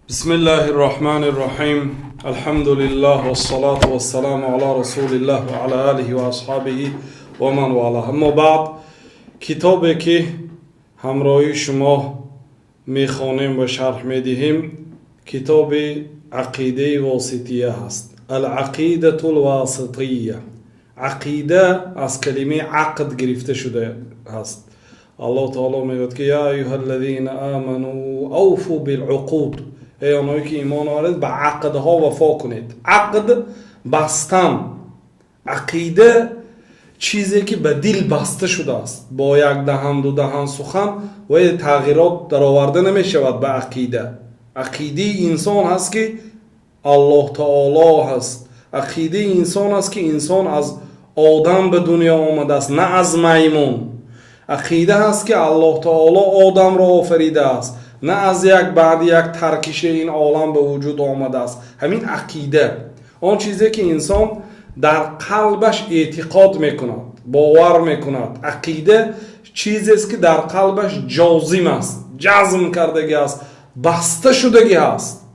بسم الله الرحمن الرحیم. الحمد لله والصلاة والسلام على رسول الله و علی آله و اصحابه و من والاه. اما بعد، کتابی که همراهی شما میخوانیم و شرح میدهیم کتاب عقیده واسطیه هست. العقیده الواسطیه. عقیده از کلمه عقد گرفته شده هست. الله تعالی میگوید که یا ایها الذین آمنوا اوفوا بالعقود، ای آنهایی که ایمان آورید به عقدها وفا کنید. عقد بستن. عقیده چیزی که به دل بسته شده است، با یک دهن دو دهن سخن و تغییرات در آورده نمی شود به عقیده. عقیده انسان هست که الله تعالی هست. عقیده انسان هست که انسان از آدم به دنیا آمده است، نه از میمون. عقیده هست که الله تعالی آدم را آفریده است، نه از یک بعد یک ترکش این عالم به وجود آمده است. همین عقیده آن چیزی که انسان در قلبش اعتقاد میکند، باور میکند. عقیده چیزی است که در قلبش جازم است، جزم کردگی است، بسته شدگی است.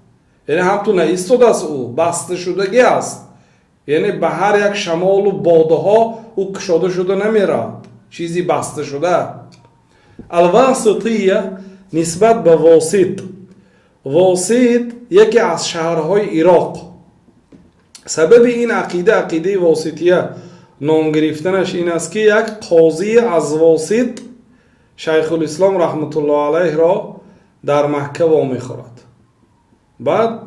یعنی هم تو نایستاده است، او بسته شدگی است. یعنی به هر یک شمال و باده ها او کشاده شده نمیرد، چیزی بسته شده. الواسطیه نسبت به واسط. واسط یکی از شهرهای عراق. سبب این عقیده واسطیه نام گرفتنش این است که یک قاضی از واسط شیخ الاسلام رحمت الله علیه را در مکه وامی خورد. بعد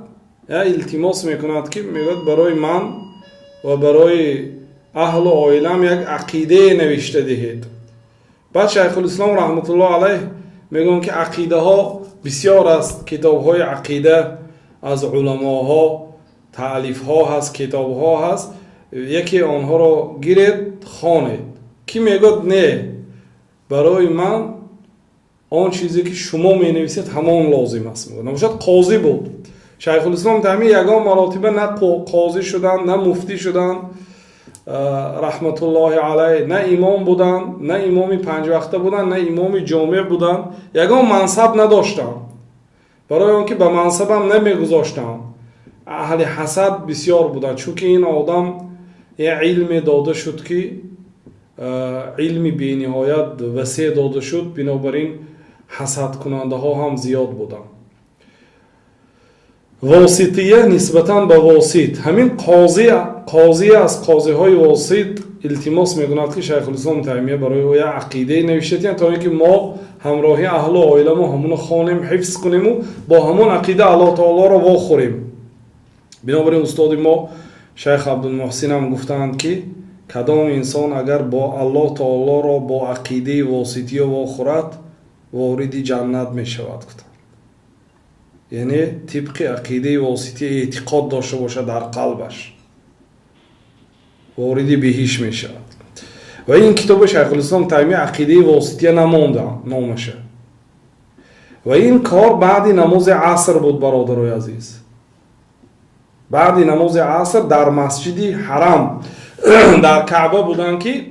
التماس میکند که میگوید برای من و برای اهل و عائلم یک عقیده نوشته دهید. بعد شیخ الاسلام رحمت الله علیه میگن که عقیده ها بسیار است، کتاب های عقیده از علماها تالیف ها هست، کتاب ها هست، یکی آنها را گیرید خوانید. کی میگوید نه، برای من آن چیزی که شما می نویسید همان لازم است. میگه نباشد قاضی بود. شیخ الاسلام تمی یگان مراتبه نه قاضی شدن، نه مفتی شدن رحمت الله علیه، نه امام بودن، نه امام پنج وقته بودن، نه امام جامع بودن. یگان منصب نداشتن، برای آنکه به منصب هم نمیگذاشتن. اهل حسد بسیار بودن، چون که این آدم یه علم داده شد که علمی بی نهایت وسیع داده شد، بنابراین حسد کننده ها هم زیاد بودن. واسطیه نسبتاً به واسط. همین قاضی از قاضی های واسط التماس میکند که شیخ الاسلام تیمیه برای او عقیده نوشته تا اینکه ما همراهی اهل و عائله ما همون خوانیم، حفظ کنیم و با همون عقیده الله تعالی را واخوریم. بنابراین استاد ما شیخ عبدالمحسن هم گفتند که کدام انسان اگر با الله تعالی را با عقیده واسطیه واخورد وارد جنت می شود. یعنی طبق عقیده واسطی اعتقاد داشته باشه در قلبش، وارد بهش می شود. و این کتاب شیخ الاسلام تیمیه عقیده واسطیه نمانده نامشه. و این کار بعد نماز عصر بود برادرای عزیز. بعد نماز عصر در مسجد حرم در کعبه بودن که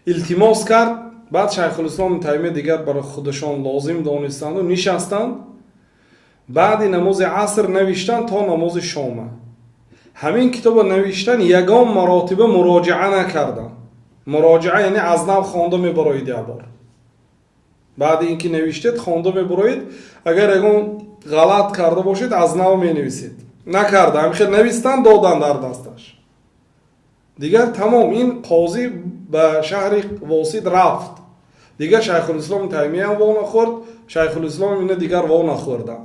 التماس کرد. بعد شیخ الاسلام تیمیه دیگر برای خودشان لازم دانستند و نشستند. بعد نماز عصر نوشتن تا نماز شام. همین کتاب نوشتن یگان مراتبه مراجعه نکردن. مراجعه یعنی از نو خوانده میبرایید. بار بعد اینکه نوشتید خوانده میبرایید، اگر یگان غلط کرده باشید از نو می نویسید. نکرده، همین نوشتن دادن در دستش. دیگر تمام. این قاضی به شهر واسط رفت. دیگر شیخ الاسلام تیمیه هم وا نخورد، شیخ الاسلام اینه دیگر وا نخوردن.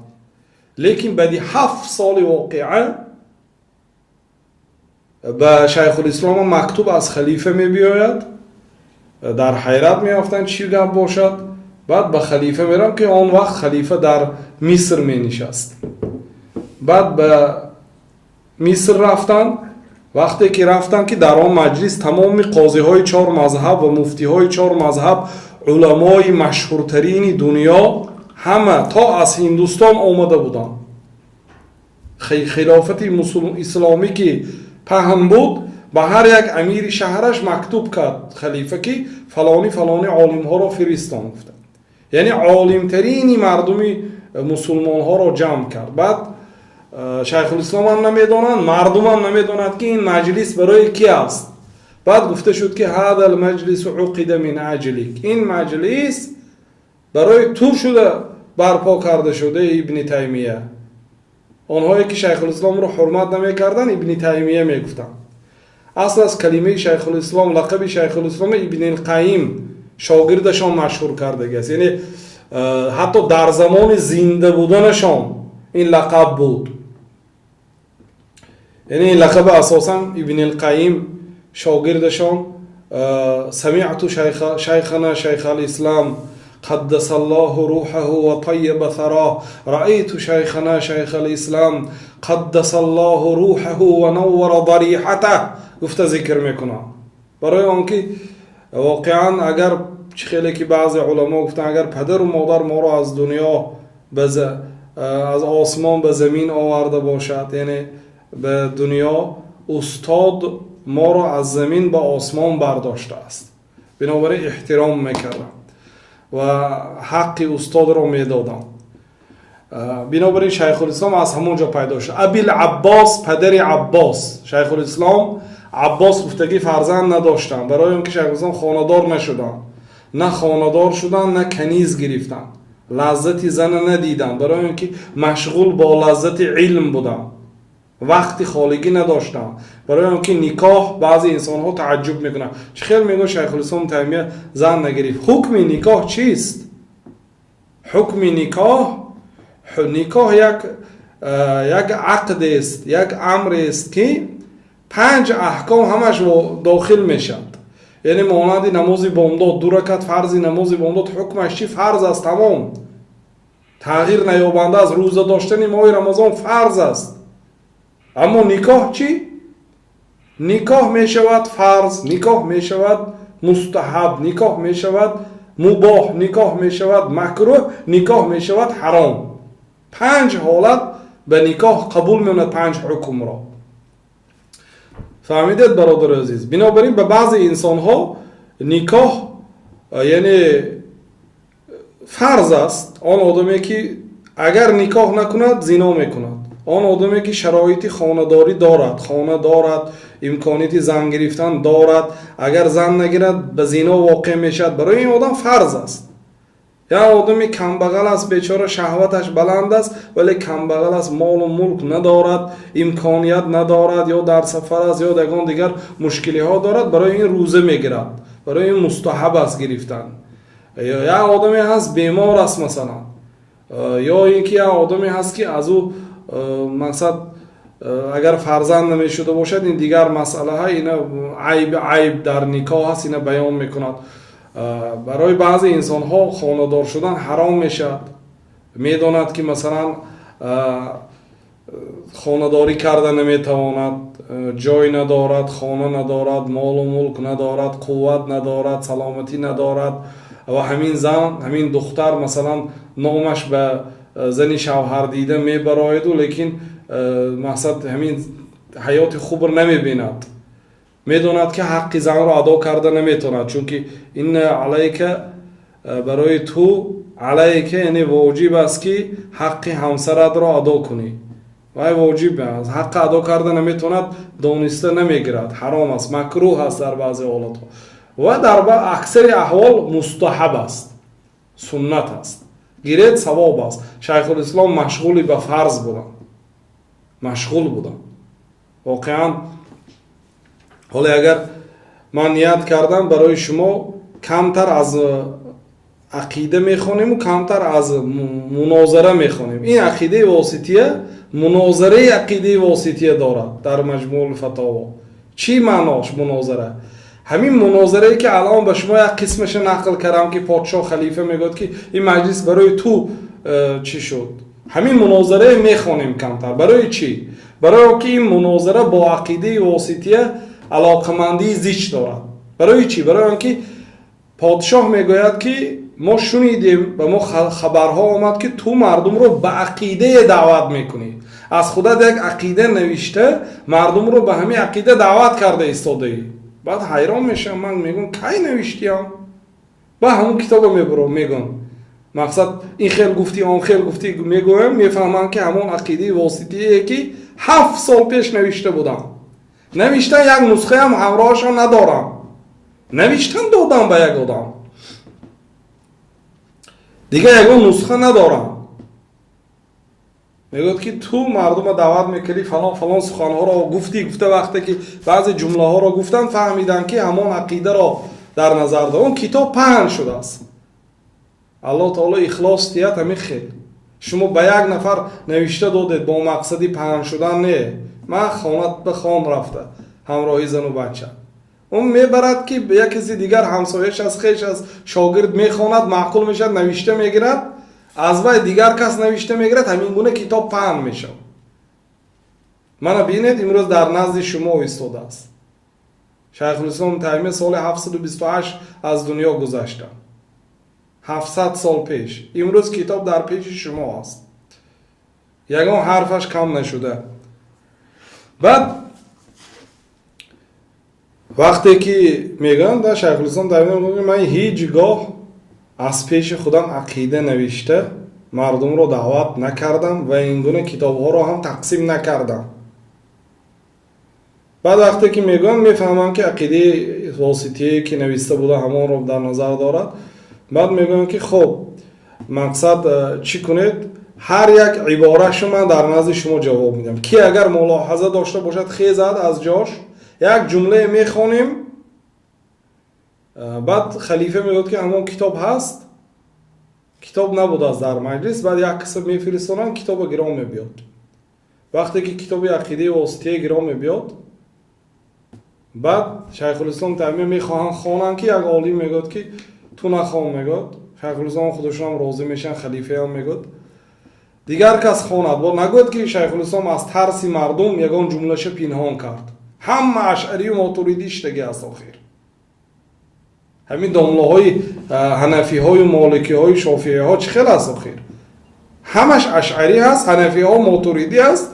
لیکن بعد 7 سال واقعا به شیخ الاسلام مکتوب از خلیفه می بیاید. در حیرت می افتند چی گپ باشد. بعد به خلیفه میرم که آن وقت خلیفه در مصر می نشست. بعد به مصر رفتن. وقتی که رفتن که در آن مجلس تمام قاضی های 4 مذهب و مفتی های 4 مذهب، علمای مشهورترین دنیا همه تا از هندوستان آمده بودن. خلافت اسلامی که پهن بود، به هر یک امیر شهرش مکتوب کرد خلیفه که فلانی عالم ها را فرستان. یعنی عالم ترین مردمی مسلمان ها را جمع کرد. بعد شیخ الاسلام هم نمیدونند، مردم هم نمیدونند که این مجلس برای کی است. بعد گفته شد که هذا المجلس عقد من اجلک، این مجلس برای تو شده برپا کرده شده ابن تیمیه. آنهایی که شیخ الاسلام رو حرمت نمیکردن ابن تیمیه میگفتن. اصل از کلمه شیخ الاسلام، لقب شیخ الاسلام ابن القیم شاگردشان مشهور کرده است. یعنی حتی در زمان زنده بودنشان این لقب بود. یعنی این لقب اساسا ابن القیم شاگردشان سمعت شیخنا شیخ الاسلام قدس الله روحه و طیب ثراه، رأیت شیخنا شیخ الاسلام قدس الله روحه و نور ضریحته گفته ذکر میکنه. برای آنکه واقعا اگر خیلی که بعضی علما گفتن اگر پدر و مادر ما را از دنیا از آسمان به زمین آورده باشد، یعنی به دنیا، استاد ما را از زمین به آسمان برداشته است، بنابراین احترام میکردم و حق استاد را میدادم. بنابراین شیخ الاسلام از همونجا پیدا شد. ابی العباس، پدر عباس. شیخ الاسلام عباس گفتگی فرزند نداشتن، برای اینکه شیخ الاسلام خانه‌دار نشدن، نه خانه‌دار شدن نه کنیز گرفتن، لذت زن ندیدن، برای اینکه مشغول با لذت علم بودن، وقتی خالگی نداشتن. برای اینکه نکاح بعضی انسان ها تعجب میکنن، چه خیلی میگن شیخ الاسلام تیمیه زن نگرفت. حکم نکاح چیست؟ حکم نکاح یک عقد است، یک امر است که 5 احکام همش داخل میشد. یعنی مانند نماز بامداد، 2 رکعت فرض نماز بامداد حکمش چی؟ فرض است، تمام تغییر نیابنده از روزه داشتن ماه رمضان فرض است. اما نکاح چی؟ نکاح می شود فرض، نکاح می شود مستحب، نکاح می شود مباح، نکاح می شود مکروه، نکاح می شود حرام. 5 حالت به نکاح قبول میموند، 5 حکم را. فهمیدید برادر عزیز؟ بنابراین به بعضی انسان ها نکاح یعنی فرض است. آن آدمی که اگر نکاح نکند زنا میکند. آن آدمی که شرایط خانه‌داری دارد، خانه دارد، امکانیت زن گرفتن دارد، اگر زن نگیرد به زنا واقع میشد، برای این آدم فرض است. یا آدمی کمبغل است، بیچاره شهوتش بلند است ولی کمبغل است، مال و ملک ندارد، امکانیت ندارد، یا در سفر است یا دیگر دیگر مشکلی ها دارد، برای این روزه میگیرد، برای این مستحب است گرفتن. یا آدمی هست بیمار است مثلا، یا اینکه یا آدمی هست که از او مقصد اگر فرزند نمیشده باشد، این دیگر مسئله های اینا عیب در نکاح هست، اینا بیان میکند. برای بعضی انسان ها خانه‌دار شدن حرام میشد. میداند که مثلا خانه‌داری کرده نمیتواند، جای ندارد، خانه ندارد، مال و ملک ندارد، قوت ندارد، سلامتی ندارد و همین زن، همین دختر مثلا نامش به زنی شوهر دیده میبراید و لیکن مقصد همین حیات خوب رو نمیبیند. میدوند که حق زن رو ادا کرده نمیتوند، چون که این علیک، برای تو علیک یعنی واجب است که حق همسرت رو ادا کنی. و واجب است، حق ادا کرده نمیتوند، دانسته نمیگیرد، حرام است، مکروه است در بعضی حالات و در اکثر احوال مستحب است، سنت است، گیرد ثواب است. شیخ الاسلام مشغولی به فرض بودن، مشغول بودن واقعا. حالا اگر من نیت کردم برای شما کمتر از عقیده میخونیم و کمتر از مناظره میخونیم. این عقیده واسطیه مناظره عقیده واسطیه دارد در مجموع الفتاوا. چی معناش مناظره؟ همین مناظره که الان به شما یک قسمش نقل کردم که پادشاه خلیفه میگوید که این مجلس برای تو چی شد، همین مناظره میخونیم کمتر. برای چی؟ برای اینکه این مناظره با عقیده واسطیه علاقمندی زیچ دارد. برای چی؟ برای اینکه پادشاه میگوید که ما شنیدیم و ما خبرها آمد که تو مردم رو به عقیده دعوت میکنی، از خودت یک عقیده نوشته، مردم رو به همین عقیده دعوت کرده ایستاده ای. بعد حیران میشم، من میگم کی نوشتیم؟ با همون کتاب میبرم، میگم مقصد این خیل گفتی آن خیل گفتی میگویم میفهمن که همون عقیده واسطیه که 7 سال پیش نوشته بودم. نوشتن یک نسخه هم همراهشان ندارم. نوشتن دادم به یک آدم. دیگه یک نسخه ندارم. میگوید که تو مردم دعوت میکنی فلان فلان سخنها را گفته وقتی که بعضی جمله ها را گفتن فهمیدن که همون عقیده را در نظر دارن. اون کتاب پهن شده است. الله تعالی اخلاص دیت همین خیلی. شما به یک نفر نوشته دادید با مقصدی پهن شدن نه. من خانت به خان رفته همراهی زن و بچه. اون میبرد که به یک کسی دیگر همسایش از خیش از شاگرد میخواند معقول میشد نوشته میگیرد از وای دیگر کس نوشته میگیرد همین گونه کتاب پهن میشه. من ببینید امروز در نزد شما ایستاده است. شیخ الاسلام تیمیه سال 728 از دنیا گذشته. 700 سال پیش. امروز کتاب در پیش شما است. یگان حرفش کم نشده. بعد وقتی که میگن در شیخ الاسلام تیمیه میگه من هیچگاه از پیش خودم عقیده نوشته مردم رو دعوت نکردم و این گونه کتاب ها رو هم تقسیم نکردم. بعد وقتی که میگن میفهمن که عقیده واسطیه که نوشته بوده همون رو در نظر دارد. بعد میگن که خب مقصد چی کنید؟ هر یک عباره شما من در نزد شما جواب میدم. کی اگر ملاحظه داشته باشد خیزد از جاش یک جمله میخونیم. بعد خلیفه میگوید که همون کتاب هست. کتاب نبود از در مجلس. بعد یک کس میفرستونن کتاب گرام میبیاد. وقتی که کتاب عقیده واسطیه گرام میبیاد بعد شیخ الاسلام تیمیه میخواهن خوانن که یک عالم میگوید که تو نخوان میگوید. شیخ الاسلام خودشون هم راضی میشن خلیفه هم میگوید دیگر کس خواند. با نگوید که شیخ الاسلام از ترس مردم یگان جملهش پنهان کرد. همه اشعری و ماتوریدیش دیگه است آخر. همین دامله های حنفی های و مالکی های شافعی ها چه خیلی است آخر. همش اشعری هست. حنفی ها ماتوریدی هست.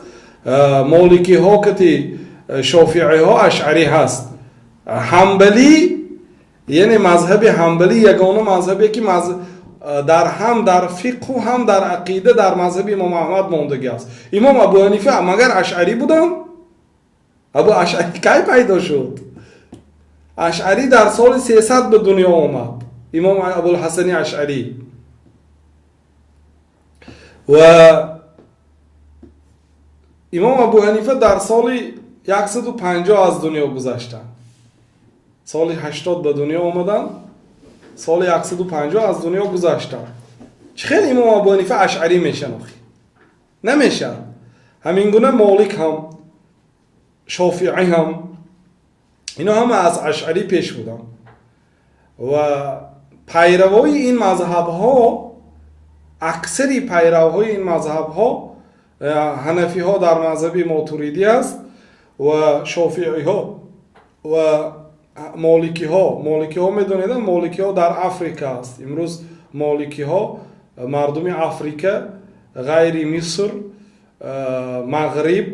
مالکی ها کتی شافعی ها اشعری هست. حنبلی یعنی مذهب حنبلی یگانه مذهبی که در هم در فقه و هم در عقیده در مذهب امام احمد ماندگی است. امام ابو حنیفه مگر اشعری بودن؟ ابو اشعری کی پیدا شد؟ اشعری در سال 300 به دنیا آمد. امام ابوالحسن اشعری. و امام ابو حنیفه در سال 150 از دنیا گذشتن. سال 80 به دنیا آمدن. سال 150 از دنیا گذشتن. چه خیلی امام ابو حنیفه اشعری میشن آخی؟ نمیشن. همین گونه مالک هم شافعی هم اینا همه از اشعری پیش بودن. و پیروای این مذهب ها اکثری پیروای این مذهب ها حنفی ها در مذهب ماتوریدی است و شافعی ها و مالکی ها میدونید مالکی ها در افریقا است. امروز مالکی ها مردم افریقا غیر مصر مغرب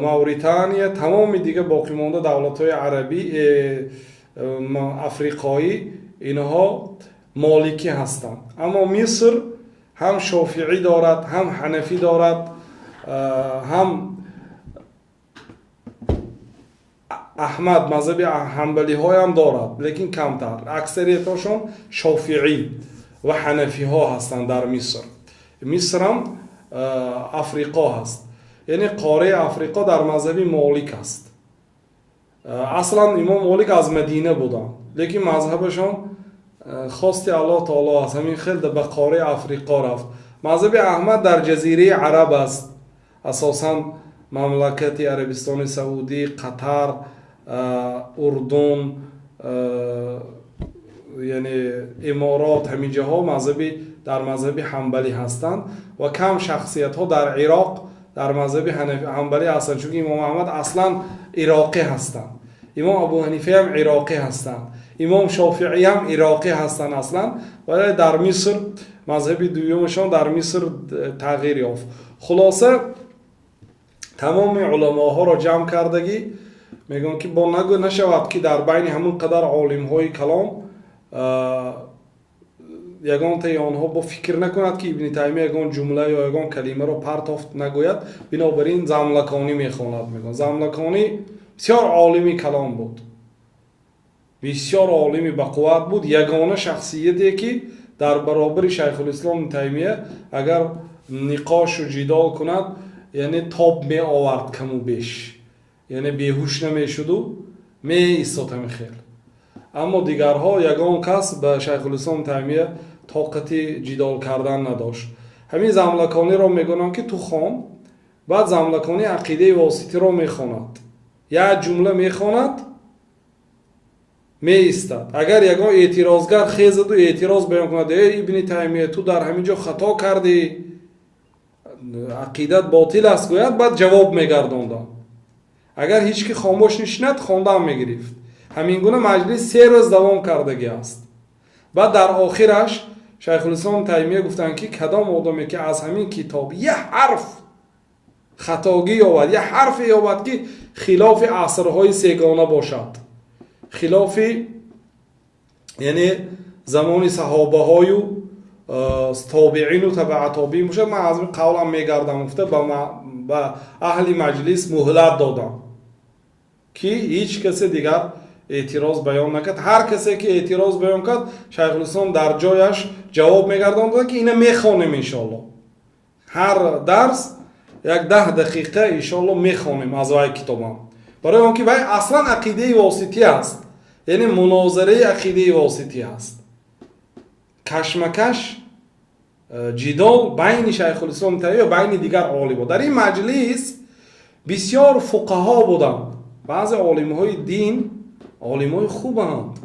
موریتانیا تمام دیگه باقی مانده دولت های عربی افریقایی اینها مالکی هستند. اما مصر هم شافعی دارد هم حنفی دارد هم احمد مذهب حنبلی های هم دارد لیکن کمتر. اکثریتشون شافعی و حنفی ها هستند در مصر. مصر هم افریقا هست. یعنی قاره افریقا در مذهب مالک است. اصلا امام مالک از مدینه بودن لیکن مذهبشون خواست الله تعالی است. همین خیلی به قاره افریقا رفت. مذهب احمد در جزیره عرب است. اساسا مملکت عربستان سعودی، قطر، اردن، یعنی امارات همین جاها مذهبی در مذهب حنبلی هستند و کم شخصیت ها در عراق در مذهب حنبلی هستند چون امام احمد اصلا عراقی هستند. امام ابو حنیفه هم عراقی هستند. امام شافعی هم عراقی هستند اصلا. ولی در مصر مذهب دویمشان در مصر تغییر یافت. خلاصه تمام علماها را جمع کردگی میگن که با نگو نشود که در بین همون قدر عالم های کلام یگان تا آنها با فکر نکند که ابن تیمیه یگان جمله یا یگان کلمه رو پرتافت نگوید، بنابراین زملکانی میخواند. میگن زملکانی بسیار عالمی کلام بود، بسیار عالمی بقوت بود، یگانه شخصیتی که در برابر شیخ الاسلام ابن تیمیه اگر نقاش و جدال کند یعنی تاب می آورد کم و بیش، یعنی بیهوش نمیشد و می ایستاد خیل. اما دیگرها یگان کس به شیخ الاسلام ابن تیمیه طاقت جدال کردن نداشت. همین زملکانی را میگن که تو خان، بعد زملکانی عقیده واسطی را میخواند، یک جمله میخواند می ایستد. اگر یگان اعتراضگر خیزد و اعتراض بیان کند ای ابن تیمیه تو در همینجا خطا کردی، عقیدت باطل است گوید، بعد جواب میگرداند. اگر هیچ کی خاموش نشیند خواندن میگرفت. همین گونه مجلس 3 روز دوام کردگی است. بعد در آخرش شیخ الاسلام تیمیه گفتن که کدام آدمی که از همین کتاب یه حرف خطاگی یابد، یه حرف یابد که خلاف عصرهای سیگانه باشد، خلاف یعنی زمان صحابه های و تابعین و تبع تابعین باشد، من از این قولم میگردم افته به اهل مجلس مهلت دادم که هیچ کسی دیگر اعتراض بیان نکرد. هر کسی که اعتراض بیان کرد شیخ الاسلام در جایش جواب میگرداند که اینه میخوانیم انشاءالله، هر درس 10 دقیقه انشاءالله میخوانیم از وای کتابم، برای آنکه وای اصلا عقیده واسطی است، یعنی مناظره عقیده واسطی است، کشمکش جدال بین شیخ الاسلام تیمیه و بین دیگر عالمان. در این مجلس بسیار فقها بودند، بعضی علمای دین علمای خوبند،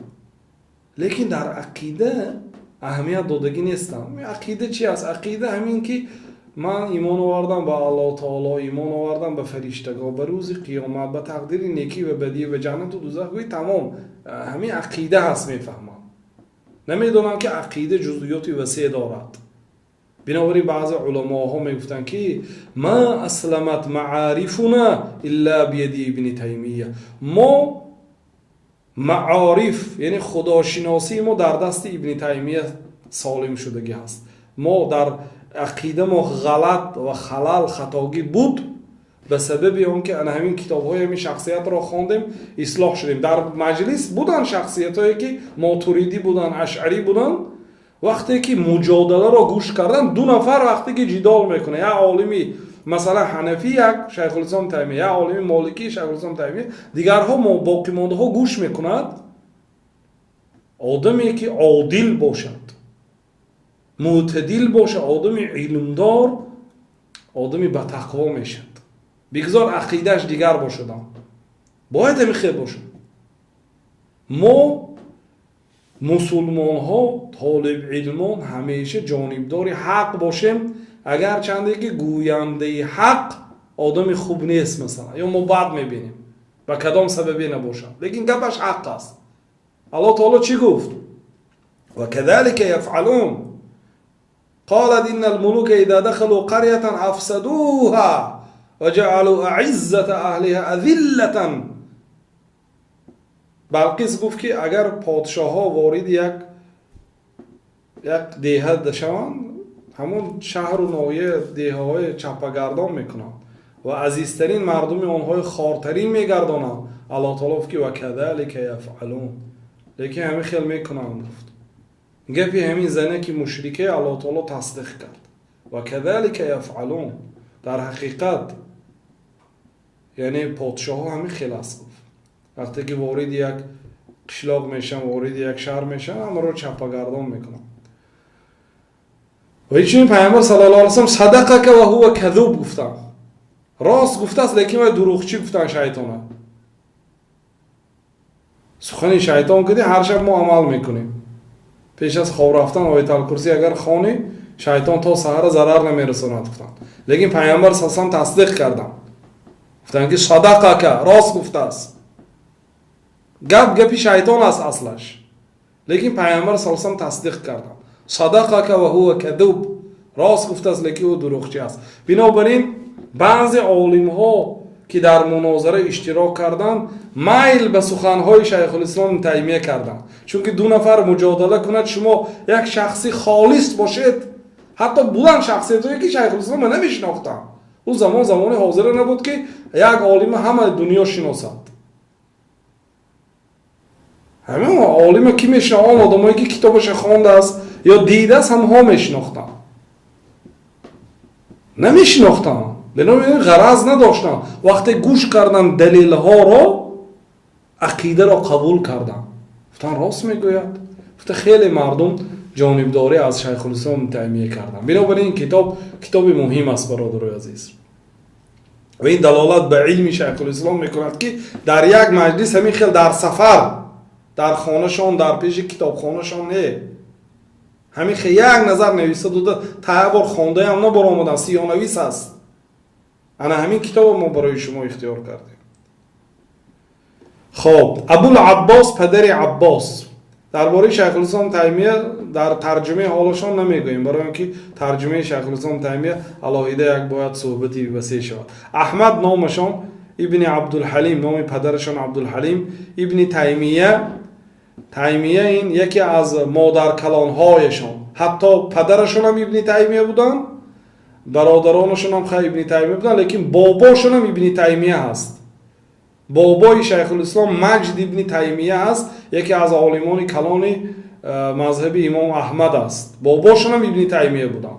لیکن در عقیده اهمیت دادگی نیستند. عقیده چی است؟ عقیده همین که من ایمان آوردم به الله تعالی، ایمان آوردم به فرشتگان، به روز قیامت، به تقدیر نیکی و بدی، به جنت و دوزخ، تمام همین عقیده هست. میفهمم، نمیدونم که عقیده جزئیاتی وسیع دارد. بنابراین بعضی علماها میگفتن که ما اسلمت معارفنا الا بید ابن تیمیه، ما معارف یعنی خداشناسی ما در دست ابن تیمیه سالم شدگی هست. ما در عقیده ما غلط و خلل خطاگی بود، به سبب اون که همین کتاب‌های همین شخصیت را خواندیم اصلاح شدیم. در مجلس بودن شخصیتایی که ماتوریدی بودن، اشعری بودن، وقتی که مجادله را گوش کردن 2 نفر وقتی که جدال میکنه، یا عالمی مثلا حنفی یک شیخ الاسلام تیمیه، یا عالمی مالکی شیخ الاسلام تیمیه، دیگرها باقی مانده ها گوش میکند، آدمی که عادل باشد، معتدل باشه، آدمی علمدار، آدمی با تقوا میشد، بگذار عقیدهش دیگر باشد، باید همین خیر باشد. ما مسلمان ها طالب علمان همیشه جانبدار حق باشیم، اگر چنده که گوینده حق آدم خوب نیست مثلا، یا ما بد میبینیم و کدام سببی نباشد، لیکن گپش حق است. الله تعالی چی گفت؟ و كذلك يفعلون قالت ان الملوك اذا دخلوا قرية افسدوها وجعلوا اعزة اهلها اذلة. بلقیس گفت که اگر پادشاه ها وارد یک دیه شوند، همون شهر و ناحیه دیه های چپگردان میکنند و عزیزترین مردم آنهای خارترین میگردانند. الله تعالی گفت که و كذلك يفعلون، لیکن همین خیل میکنند. گفت گفی همین زنه که مشرکه الله تعالی تصدیق کرد و كذلك يفعلون. در حقیقت یعنی پادشاه ها همین خیل است. وقتی که وارد یک قشلاق میشن، وارد یک شهر میشن، اما رو چپگردان میکنن. و ایچون پیامبر صلی الله علیه و سلم صدقه که و هو کذوب گفتن، راست گفته است لیکن دروغچی گفتن شیطانه. سخن شیطان کدی هر شب ما عمل میکنیم. پیش از خواب رفتن آیت الکرسی اگر خوانی شیطان تا سحر ضرر نمیرساند گفتن، لیکن پیامبر صلی الله علیه و سلم تصدیق کردن، گفتن که صدقه که راست گفته است. گپی شیطان است اصلش، لیکن پیامبر صلی الله علیه و سلم تصدیق کردن صدقه که و هو کذوب، راست گفته است لیکن او دروغچی است. بنابراین بعضی عالم ها که در مناظره اشتراک کردن میل به سخنهای شیخ الاسلام تیمیه کردن. چون که دو نفر مجادله کند، شما یک شخصی خالص باشید، حتی بلند شخصیتی که شیخ الاسلام نمیشناختن. اون زمان حاضر نبود که یک عالم همه دنیا شناسد. همه عالم کی میشناسه؟ آن آدمایی که کتابش خوانده است یا دیده است هم ها میشناختن. نمیشناختن، بنابراین غرض نداشتن. وقتی گوش کردن دلیل ها را، عقیده را قبول کردن. گفتن راست میگوید. گفت خیلی مردم جانبداری از شیخ الاسلام تیمیه کردن. بنابراین این کتاب مهم است برادرای عزیز. و این دلالت به علم شیخ الاسلام میکند که در یک مجلس همین خیلی در سفر، در خانهشان، در پیش کتابخانهشان نه، همین خیلی یک نظر نویسه دوده تا بار خونده هم نه برآمدن، سیاه‌نویس است. انا همین کتاب ما برای شما اختیار کردیم. خب ابوالعباس پدر عباس، درباره شیخ الاسلام تیمیه در ترجمه حالشان نمیگوییم، برای اینکه ترجمه شیخ الاسلام تیمیه علاوه یک باید صحبتی وسیع شود. احمد نامشان، ابن عبدالحلیم، نام پدرشان عبدالحلیم ابن تیمیه. تیمیه این یکی از مادر کلانهایشان. حتی پدرشان هم ابن تیمیه بودن، برادرانشان هم خیلی ابن تیمیه بودن، لیکن باباشان هم ابن تیمیه هست. بابای شیخ الاسلام مجد ابن تیمیه است، یکی از عالمان کلان مذهب امام احمد است. باباشان هم ابن تیمیه بودن.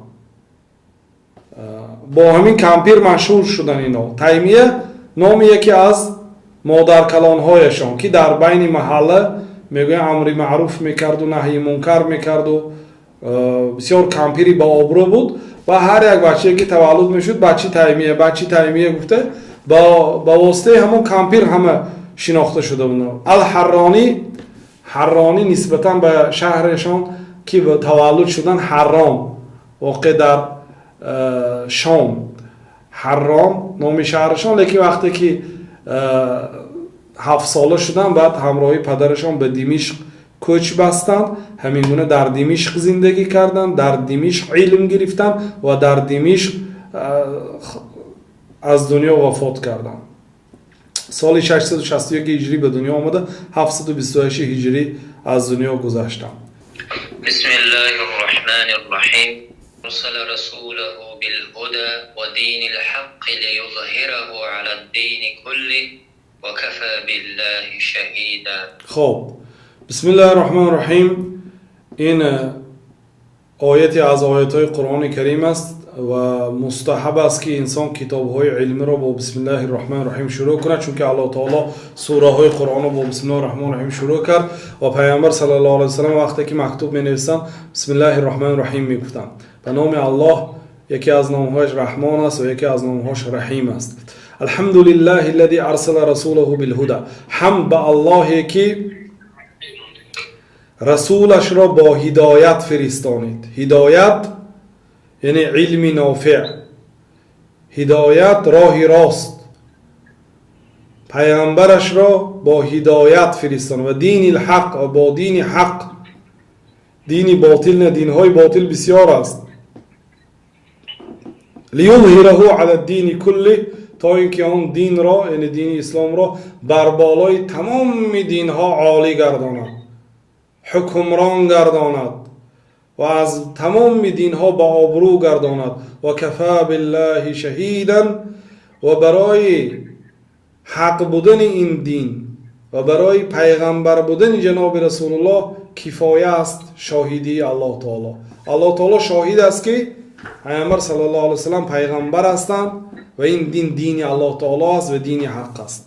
با همین کمپیر مشهور شدن اینا. تیمیه نام یکی از مادر کلانهایشان که در بین محله میگویم امر معروف میکرد و نهی منکر میکرد و بسیار کمپیری با آبرو بود. و هر یک بچه که تولد میشد بچه تیمیه گفته با واسطه همون کمپیر همه شناخته شده بودن. حرانی نسبتا به شهرشان که به تولد شدن حرام، واقع در شام، حرام نام شهرشان. لیکن وقتی که 7 ساله شدن بعد همراهی پدرشان به دمشق کوچ بستند. همین گونه در دمشق زندگی کردند، در دمشق علم گرفتند و در دمشق از دنیا وفات کردند. سال 661 هجری به دنیا آمده، 728 هجری از دنیا گذشتند. بسم الله الرحمن الرحیم. ارسل رسوله بالهدى ودین الحق لیظهره علی الدین كله وكفى بالله شهیدا. خب بسم الله الرحمن الرحیم. این آیتی از آیات‌های قرآن کریم است و مستحب است که انسان کتاب‌های علمی را با بسم الله الرحمن الرحیم شروع کند، چون که الله تعالی سوره‌های قرآن را با بسم الله الرحمن الرحیم شروع کرد و پیامبر صلی الله علیه و سلم وقتی که مکتوب می‌نویسند بسم الله الرحمن الرحیم میگفتند. به نام الله، یکی از نام‌هاش رحمان است و یکی از نام‌هاش رحیم است. الحمد لله الذي ارسل رسوله بالهدى. حمد به الله که رسولش را با هدایت فرستانید. هدایت یعنی علم نافع، هدایت راه راست. پیامبرش را با هدایت فرستان و دین الحق، و با دین حق. دین باطل نه، دین‌های باطل بسیار است. لیظهره علی الدین کله، تا اینکه آن دین را، یعنی دین اسلام را بر بالای تمام دین‌ها عالی گرداند، حکمران گرداند و از تمام دین‌ها با آبرو گرداند. و کفی بالله شهیدا، و برای حق بودن این دین و برای پیغمبر بودن جناب رسول الله کفایه است شاهدی الله تعالی. الله تعالی شاهد است که پیامبر صلی الله علیه و سلم پیغمبر هستند و این دین دین الله تعالی است و دین حق است.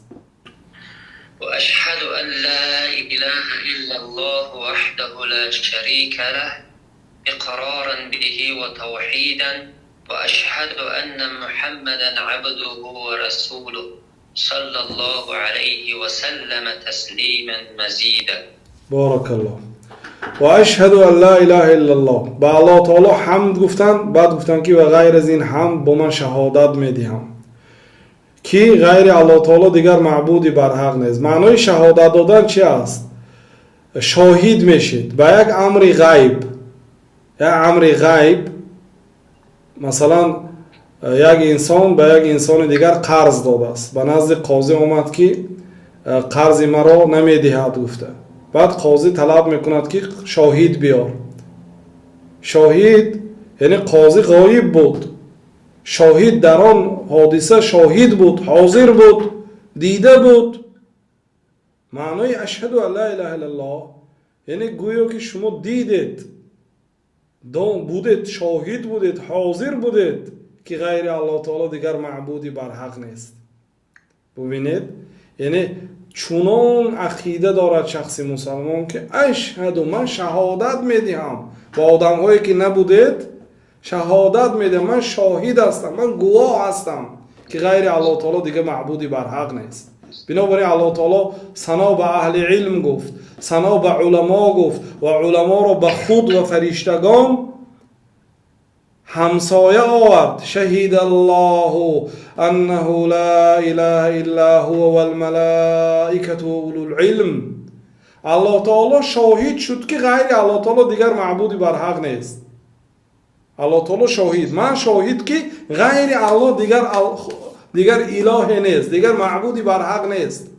و اشهد ان لا اله الا الله وحده لا شریک له اقرارا به و توحیدا و اشهد ان محمدا عبده و رسوله صلی الله علیه و سلم تسلیما مزیدا. بارک الله. و اشهد ان لا اله الا الله. به الله تعالی حمد گفتند، بعد گفتند که و غیر از این حمد با من شهادت میدهم که غیر الله تعالی دیگر معبودی بر حق نیست. معنای شهادت دادن چی است؟ شاهد میشید به یک امر غیب. یک امر غیب، مثلا یک انسان به یک انسان دیگر قرض داده است. به نزد قاضی آمد که قرض مرا نمیدهد گفته. بعد قاضی طلب میکند که شاهد بیار. شاهد یعنی قاضی غایب بود، شاهد در آن حادثه شاهد بود، حاضر بود، دیده بود. معنای اشهد ان لا اله الا الله یعنی گویا که شما دیدید، بودید، شاهد بودید، حاضر بودید که غیر الله تعالی دیگر معبودی بر حق نیست. ببینید، یعنی چونان عقیده دارد شخص مسلمان که اشهد، من شهادت میدهم با آدم هایی که نبودید، شهادت میدهم، من شاهد هستم، من گواه هستم که غیر الله تعالی دیگه معبودی بر حق نیست. بنابراین الله تعالی ثنا به اهل علم گفت، ثنا به علما گفت و علما را به خود و فرشتگان همسایه آورد. شهید الله انه لا اله الا هو والملائکه و اولو العلم. الله تعالی شاهد شد که غیر الله تعالی دیگر معبودی بر حق نیست. الله تعالی شاهد، من شاهد که غیر الله دیگر اله نیست، دیگر معبودی بر حق نیست.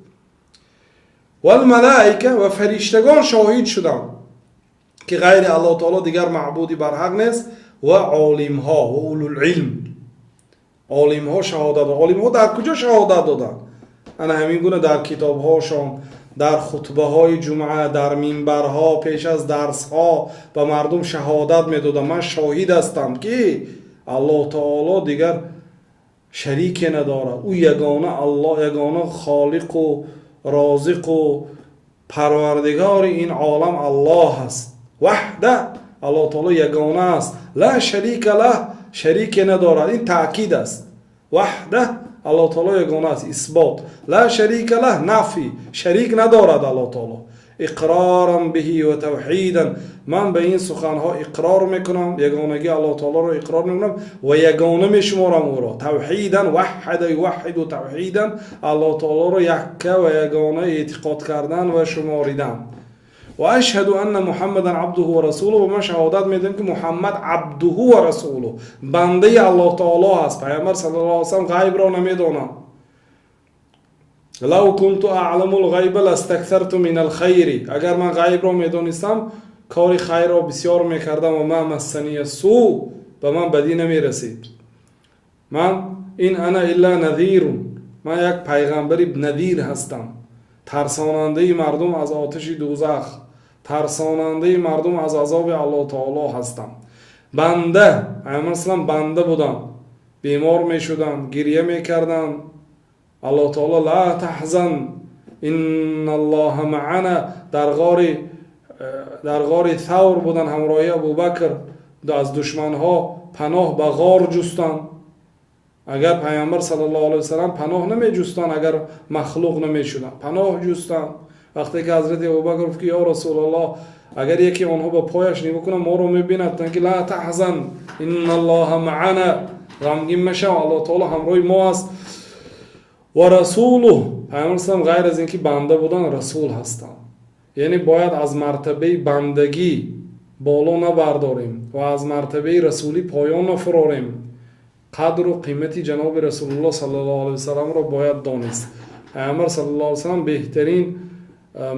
والملائکه و فرشتگان شاهد شدند که غیر الله تعالی دیگر معبودی بر حق نیست. و عالم ها و اولو العلم، عالم ها شهادت دادند. عالم ها در کجا شهادت دادند؟ انا همین گونه در کتاب هاشون، در خطبه های جمعه، در منبرها، پیش از درس ها به مردم شهادت میدادند. من شاهد هستم که الله تعالی دیگر شریک ندارد، او یگانه الله، یگانه خالق و رازق و پروردگار این عالم الله است. وحده، الله تعالی یگانه است. لا شریک له، شریک ندارد. این تأکید است. وحده، الله تعالی یگانه است. اثبات. لا شریک له، نفی، شریک ندارد الله تعالی. اقرارا به و توحیدا، من به این سخنها اقرار میکنم، یگانگی الله تعالی رو اقرار میکنم و یگانه میشمارم او را. توحیدا، وحد یوحد و توحیدا، الله تعالی رو یکه و یگانه اعتقاد کردن و شماریدن. و اشهد ان محمدا عبده و رسوله، و من شهادت میدم که محمد عبده و رسوله، بنده الله تعالی است. پیامبر صلی الله علیه و سلم غیب را نمیداند. لو كنت اعلم الغیب لاستكثرت من الخیر، اگر من غیب را میدانستم کار خیر را بسیار میکردم. و ما مسنی السوء، به من بدی نمیرسید. من این انا الا نذیر، من یک پیغمبری نذیر هستم، ترساننده مردم از آتش دوزخ، ترساننده مردم از عذاب الله تعالی هستم. بنده، مثلا بنده بودم، بیمار می شدم، گریه می کردم. الله تعالی لا تحزن ان الله معنا، در غار ثور بودن همراه ابوبکر، از دشمن ها پناه به غار جستند. اگر پیامبر صلی الله علیه و سلم پناه نمی جستند، اگر مخلوق نمی شدند، پناه جستند. وقتی که حضرت ابوبکر گفت که یا رسول الله، اگر یکی آنها با پایش نگاه کنه ما رو میبیند، که لا تحزن ان الله معنا، غمگین مشه، الله تعالی همراه ما است. و رسوله، پیامبر صلی الله غیر از اینکه بنده بودن رسول هستند. یعنی باید از مرتبه بندگی بالا نبرداریم و از مرتبه رسولی پایان نفراریم. قدر و قیمتی جناب رسول الله صلی الله علیه و سلم را باید دانست. پیامبر صلی الله علیه و سلم بهترین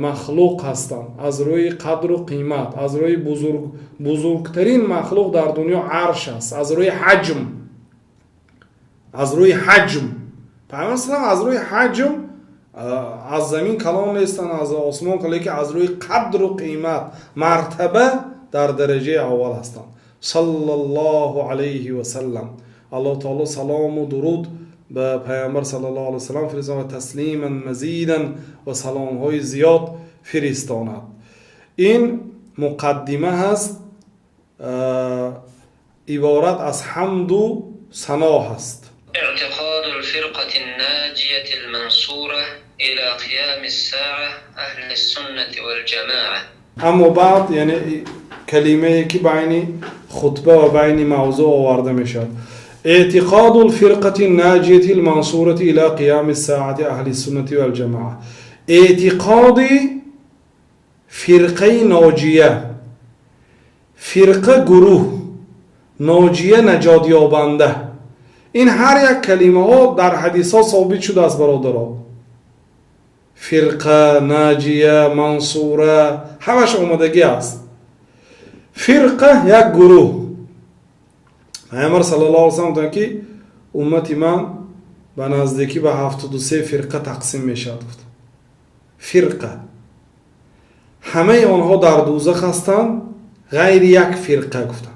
مخلوق هستند از روی قدر و قیمت. از روی بزرگترین مخلوق در دنیا عرش است، از روی حجم. از روی حجم پیامبر صلی الله علیه و سلم از روی حجم، از زمین کلام نیستند، از آسمان کلام، که از روی قدر و قیمت، مرتبه در درجه اول هستند. صلی الله علیه و سلم. الله تعالی سلام و درود به پیامبر صلی الله علیه و سلم فرستاند و تسلیما مزیدا و سلام های زیاد فرستاند. این مقدمه هست، عبارت از حمد و ثنا هست. اعتقاد الفرقة الناجية المنصورة إلى قيام الساعة أهل السنة والجماعة. اما بعد یعنی کلمه که بین خطبه و بین موضوع آورده می شد. اعتقاد الفرقة الناجية المنصورة إلى قيام الساعة أهل السنة والجماعة. اعتقاد فرقه ناجیه، فرقه گروه، ناجیه نجات یابنده، این هر یک کلمه ها در حدیث ها ثابت شده است برادران. فرقه، ناجیه، منصوره، همش آمدگی است. فرقه یک گروه. پیامبر صلی الله علیه و سلم گفتند که امتی من به نزدیکی به 73 فرقه تقسیم می شود. فرقه همه آنها در دوزخ هستند غیر یک فرقه گفتند.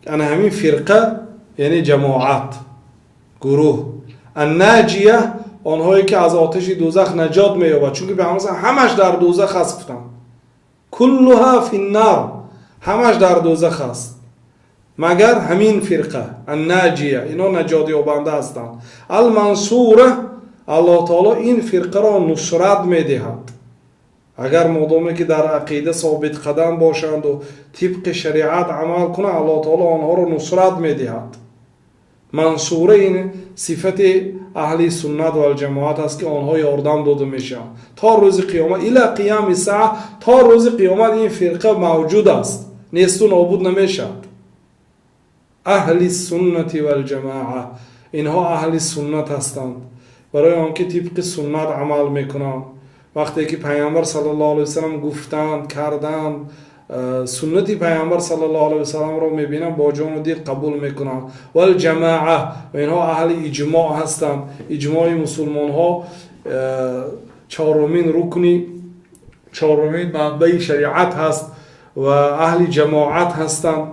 یعنی همین فرقه یعنی جماعت، گروه. الناجیه آنهایی که از آتش دوزخ نجات می یابند، چون که پیامبر همش در دوزخ هست گفتند. کلها فی النار، همش در دوزخ است مگر همین فرقه الناجیه، اینا نجات یابنده هستند. المنصوره، الله تعالی این فرقه را نصرت می دهد اگر مادامی که در عقیده ثابت قدم باشند و طبق شریعت عمل کنند. الله تعالی آنها را نصرت می دهد. منصوره این صفت اهل سنت و الجماعت است که آنها یاردم داده میشن تا روز قیامت، الی قیام الساعه، تا روز قیامت این فرقه موجود است، نیست و نابود نمیشد. اهل سنت و الجماعه، اینها اهل سنت هستند برای آنکه طبق سنت عمل میکنند. وقتی که پیامبر صلی الله علیه و سلم گفتند کردند، سنتی پیامبر صلی الله علیه و سلم را میبینن با جان و دل قبول میکنن. و الجماعه، و اینها اهل اجماع هستند. اجماع مسلمان ها چهارمین رکنی، چهارمین منبع شریعت هست و اهل جماعت هستند.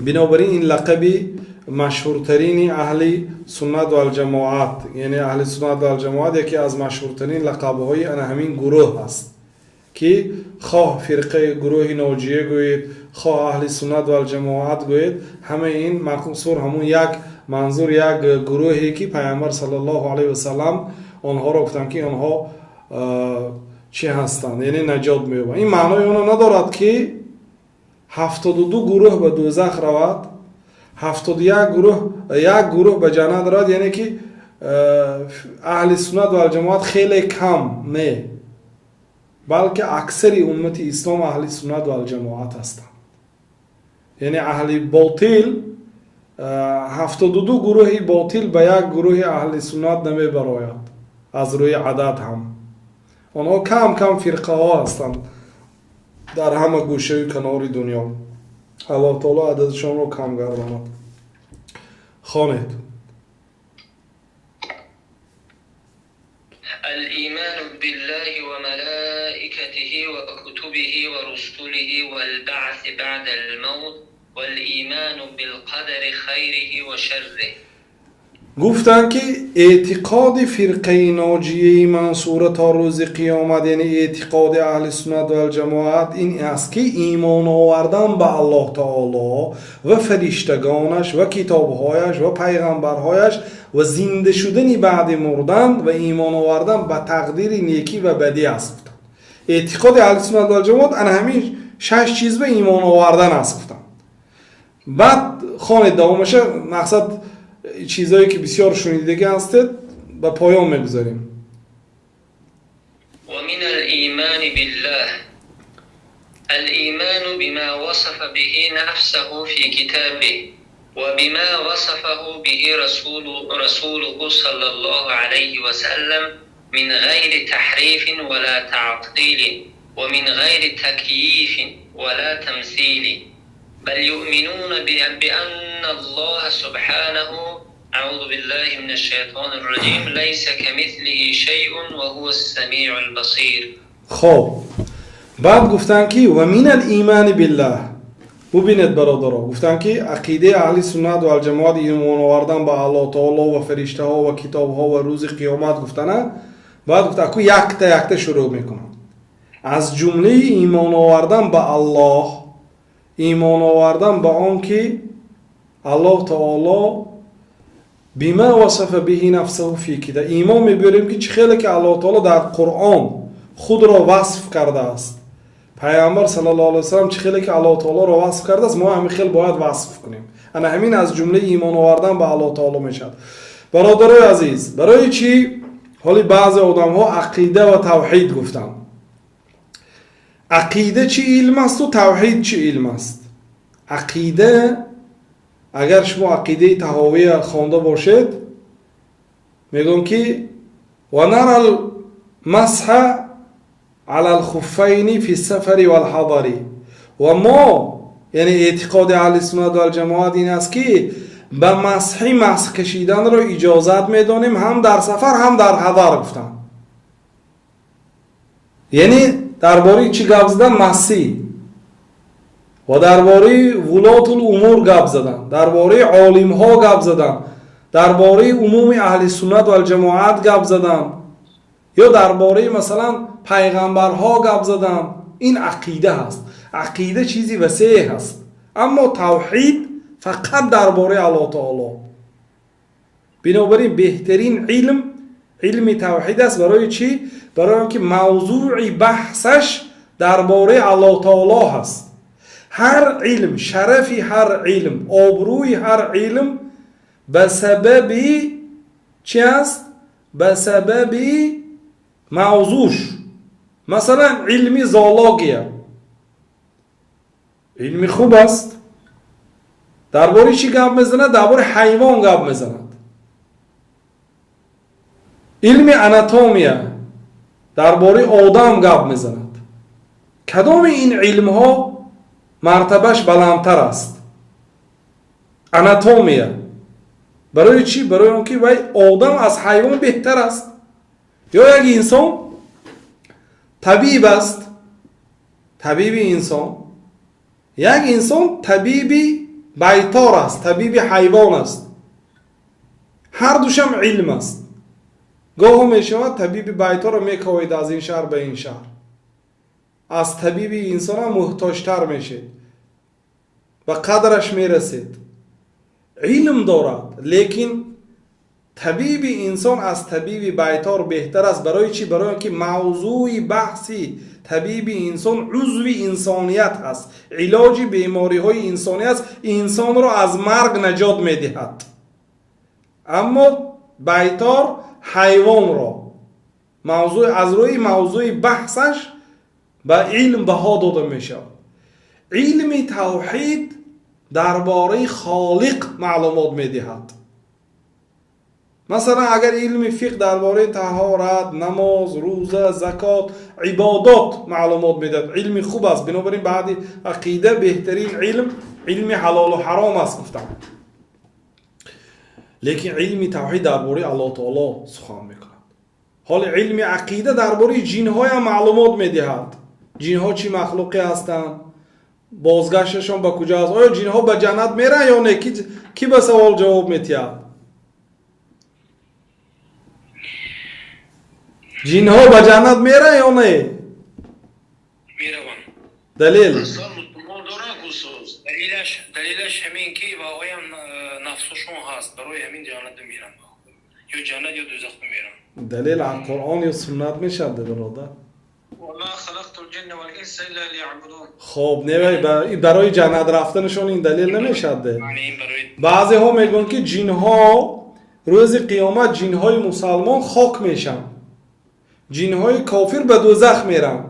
بنابراین این لقبی مشهورترین اهل سنت و الجماعت، یعنی اهل سنت و الجماعت یکی از مشهورترین لقب‌های همین گروه است که خواه فرقه گروه ناجیه گوید، خواه اهل سنت و الجماعت گوید، همه این مقصور همون یک منظور یک گروهی که پیامبر صلی الله علیه و سلم آنها را گفتند که آنها چی هستند، یعنی نجات می‌یابند. این معنای اون ندارد که 72 گروه به دوزخ رود، 71 گروه به جنت رود، یعنی که اهل سنت و الجماعت خیلی کم نه، بلکه اکثر امت اسلام اهل سنت و الجماعت هستند. یعنی اهل باطل 72 گروه باطل به یک گروه اهل سنت نمی براید از روی عدد هم. آنها کم کم فرقه ها هستند در همه گوشه و کنار دنیا. الله تعالی عددشان رو کم گرداند. خوانید. الإيمان بالله وملائكته وكتبه ورسله والبعث بعد الموت والإيمان بالقدر خيره وشره. گفتن که اعتقاد فرقه ناجیه منصوره تا روز قیامت، یعنی اعتقاد اهل سنت و الجماعت این است که ایمان آوردن به الله تعالی و فرشتگانش و کتابهایش و پیغمبرهایش و زنده شدن بعد مردن و ایمان آوردن به تقدیر نیکی و بدی است. اعتقاد اهل سنت و الجماعت همین 6 چیز به ایمان آوردن است. بعد خوانید دوامش، مقصد چیزایی که بسیار شنیدگی هستید به پایان میگذاریم. ومن الإيمان بالله الإيمان بما وصف به نفسه في كتابه وبما وصفه به رسوله صلى الله عليه وسلم من غير تحريف ولا تعطيل ومن غير تكييف ولا تمثيل، بل يؤمنون بأن الله سبحانه أعوذ بالله من الشيطان الرجيم ليس كمثله شيء وهو السميع البصير. خب بعد گفتن که و من الایمان بالله، ببینید برادرها، گفتن که عقیده اهل سنت و الجماعت ایمان آوردن به الله تعالی و فرشته ها و کتاب ها و روز قیامت گفتن. بعد گفتن که یک تا شروع میکنن. از جمله ایمان آوردن به الله، ایمان آوردن به آن که الله تعالی بما وصف به نفسه فی کتابه، ایمان میبریم که چه خیلی که الله تعالی در قرآن خود را وصف کرده است، پیامبر صلی الله علیه و سلم چه خیلی که الله تعالی را وصف کرده است، ما همین خیلی باید وصف کنیم. انا همین از جمله ایمان آوردن به الله تعالی میشد. برادرای عزیز، برای چی حالی بعضی آدم ها عقیده و توحید گفتن؟ عقیده چی علم است و توحید چی علم است؟ عقیده اگر شما عقیده طحاویه خوانده باشید میگن که و نرى المسح على الخفين في السفر والحضر و ما یعنی اعتقاد اهل سنت و الجماعت این است که به مسح کشیدن رو اجازت میدانیم هم در سفر هم در حضر. گفتن یعنی درباره چی گپ زدن؟ مسیح و درباره ولات الامور گپ زدن، درباره عالم ها گپ زدن، درباره عموم اهل سنت و الجماعت گپ زدن، یا درباره مثلا پیغمبرها گپ زدن. این عقیده هست. عقیده چیزی وسیع هست، اما توحید فقط درباره الله تعالی. بنابراین بهترین علم توحید است. برای چی؟ برای اینکه موضوع بحثش درباره الله تعالی هست. هر علم، شرفی هر علم، آبروی هر علم به سبب چی است؟ به سبب موضوعش. مثلا علم زولوژیا علم خوب است، درباره چی گپ میزند؟ درباره حیوان گپ میزند. علم آناتومیا درباره آدم گپ میزند. کدام این علم ها مرتبهش بلندتر است؟ آناتومیا. برای چی؟ برای اینکه وای آدم از حیوان بهتر است. یا یک انسان طبیب است، طبیب انسان. یک انسان طبیب بیطار است، طبیب حیوان است. هر دوشم علم است. گاه میشود طبیب بیطار رو میکوید از این شهر به این شهر، از طبیب انسان هم محتاجتر میشه و قدرش میرسید. علم دارد، لیکن طبیب انسان از طبیب بیطار بهتر است. برای چی؟ برای اینکه موضوع بحثی طبیب انسان عضو انسانیت است، علاج بیماری های انسانی است، انسان را از مرگ نجات میدهد. اما بیطار حیوان را موضوع از روی موضوع بحثش به علم بها داده میشه. علم توحید درباره خالق معلومات میدهد. مثلا اگر علم فقه درباره طهارت، نماز، روزه، زکات، عبادات معلومات میدهد، علم خوب است. بنابراین بعد عقیده بهترین علم حلال و حرام است گفتم. لیکن علم توحید درباره الله تعالی سخن میکند. حال علم عقیده درباره جن‌ها هم معلومات میدهد. جن‌ها چی مخلوقی هستند؟ بازگشتشان به کجا است؟ آیا جن‌ها به جنت میرن یا نه؟ کی به سوال جواب میتید؟ جن‌ها به جنت میرن یا نه؟ میروند. دلیل؟ دلیلش همین که واقعا نفسشون هست، برای همین جنت میرن، یا جنت یا دوزخ میرن. دلیل از قرآن یا سنت میشه برادر؟ وما خلقت الجن والانس الا ليعبدون. خب نه برای جنت رفتنشون این دلیل نمیشه. بعضی ها میگن که جن‌ها روز قیامت جن‌های مسلمان خاک میشن، جن‌های کافر به دوزخ میرن،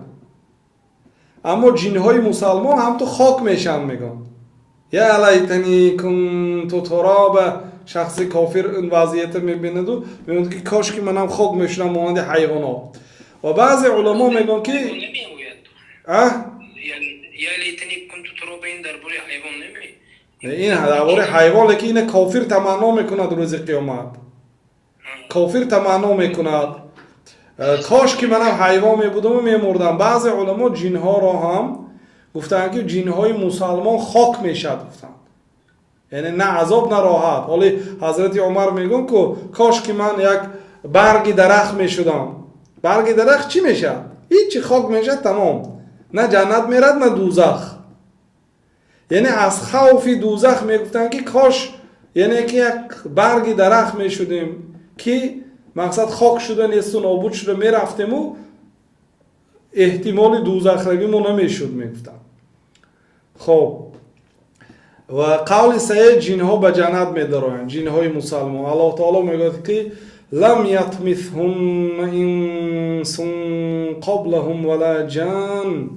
اما جن‌های مسلمان هم تو خاک میشن. میگن یا لیتنی کنت تراب. شخص کافر این وضعیت میبینه و میگن که کاش که منم خاک میشدم مانند حیوانات. و بعضی علما میگن که یا لیتنی کنت تراب این درباره حیوان نمی، این درباره حیوان، لیکن این کافر تمنا میکند روز قیامت. کافر تمنا میکند کاش که منم حیوان میبودم و میمردم. بعضی علما جنها را هم گفتن که جنهای مسلمان خاک میشد، گفتن یعنی نه عذاب نه راحت. حالی حضرت عمر میگن که کاش که من یک برگ درخت میشدم. برگ درخت چی میشه؟ هیچی، خاک میشه تمام، نه جنت میرد نه دوزخ. یعنی از خوف دوزخ میگفتن که کاش یعنی که یک برگ درخت میشدیم که مقصد خاک شدن است و نابود شده میرفتیم و احتمال دوزخ رویمون نمیشد میگفتن. خب و قول صحیح جنها به جنت میدرآیند، جنهای مسلمان. الله تعالی میگه که لم یطمثهن انس قبلهم ولا جان.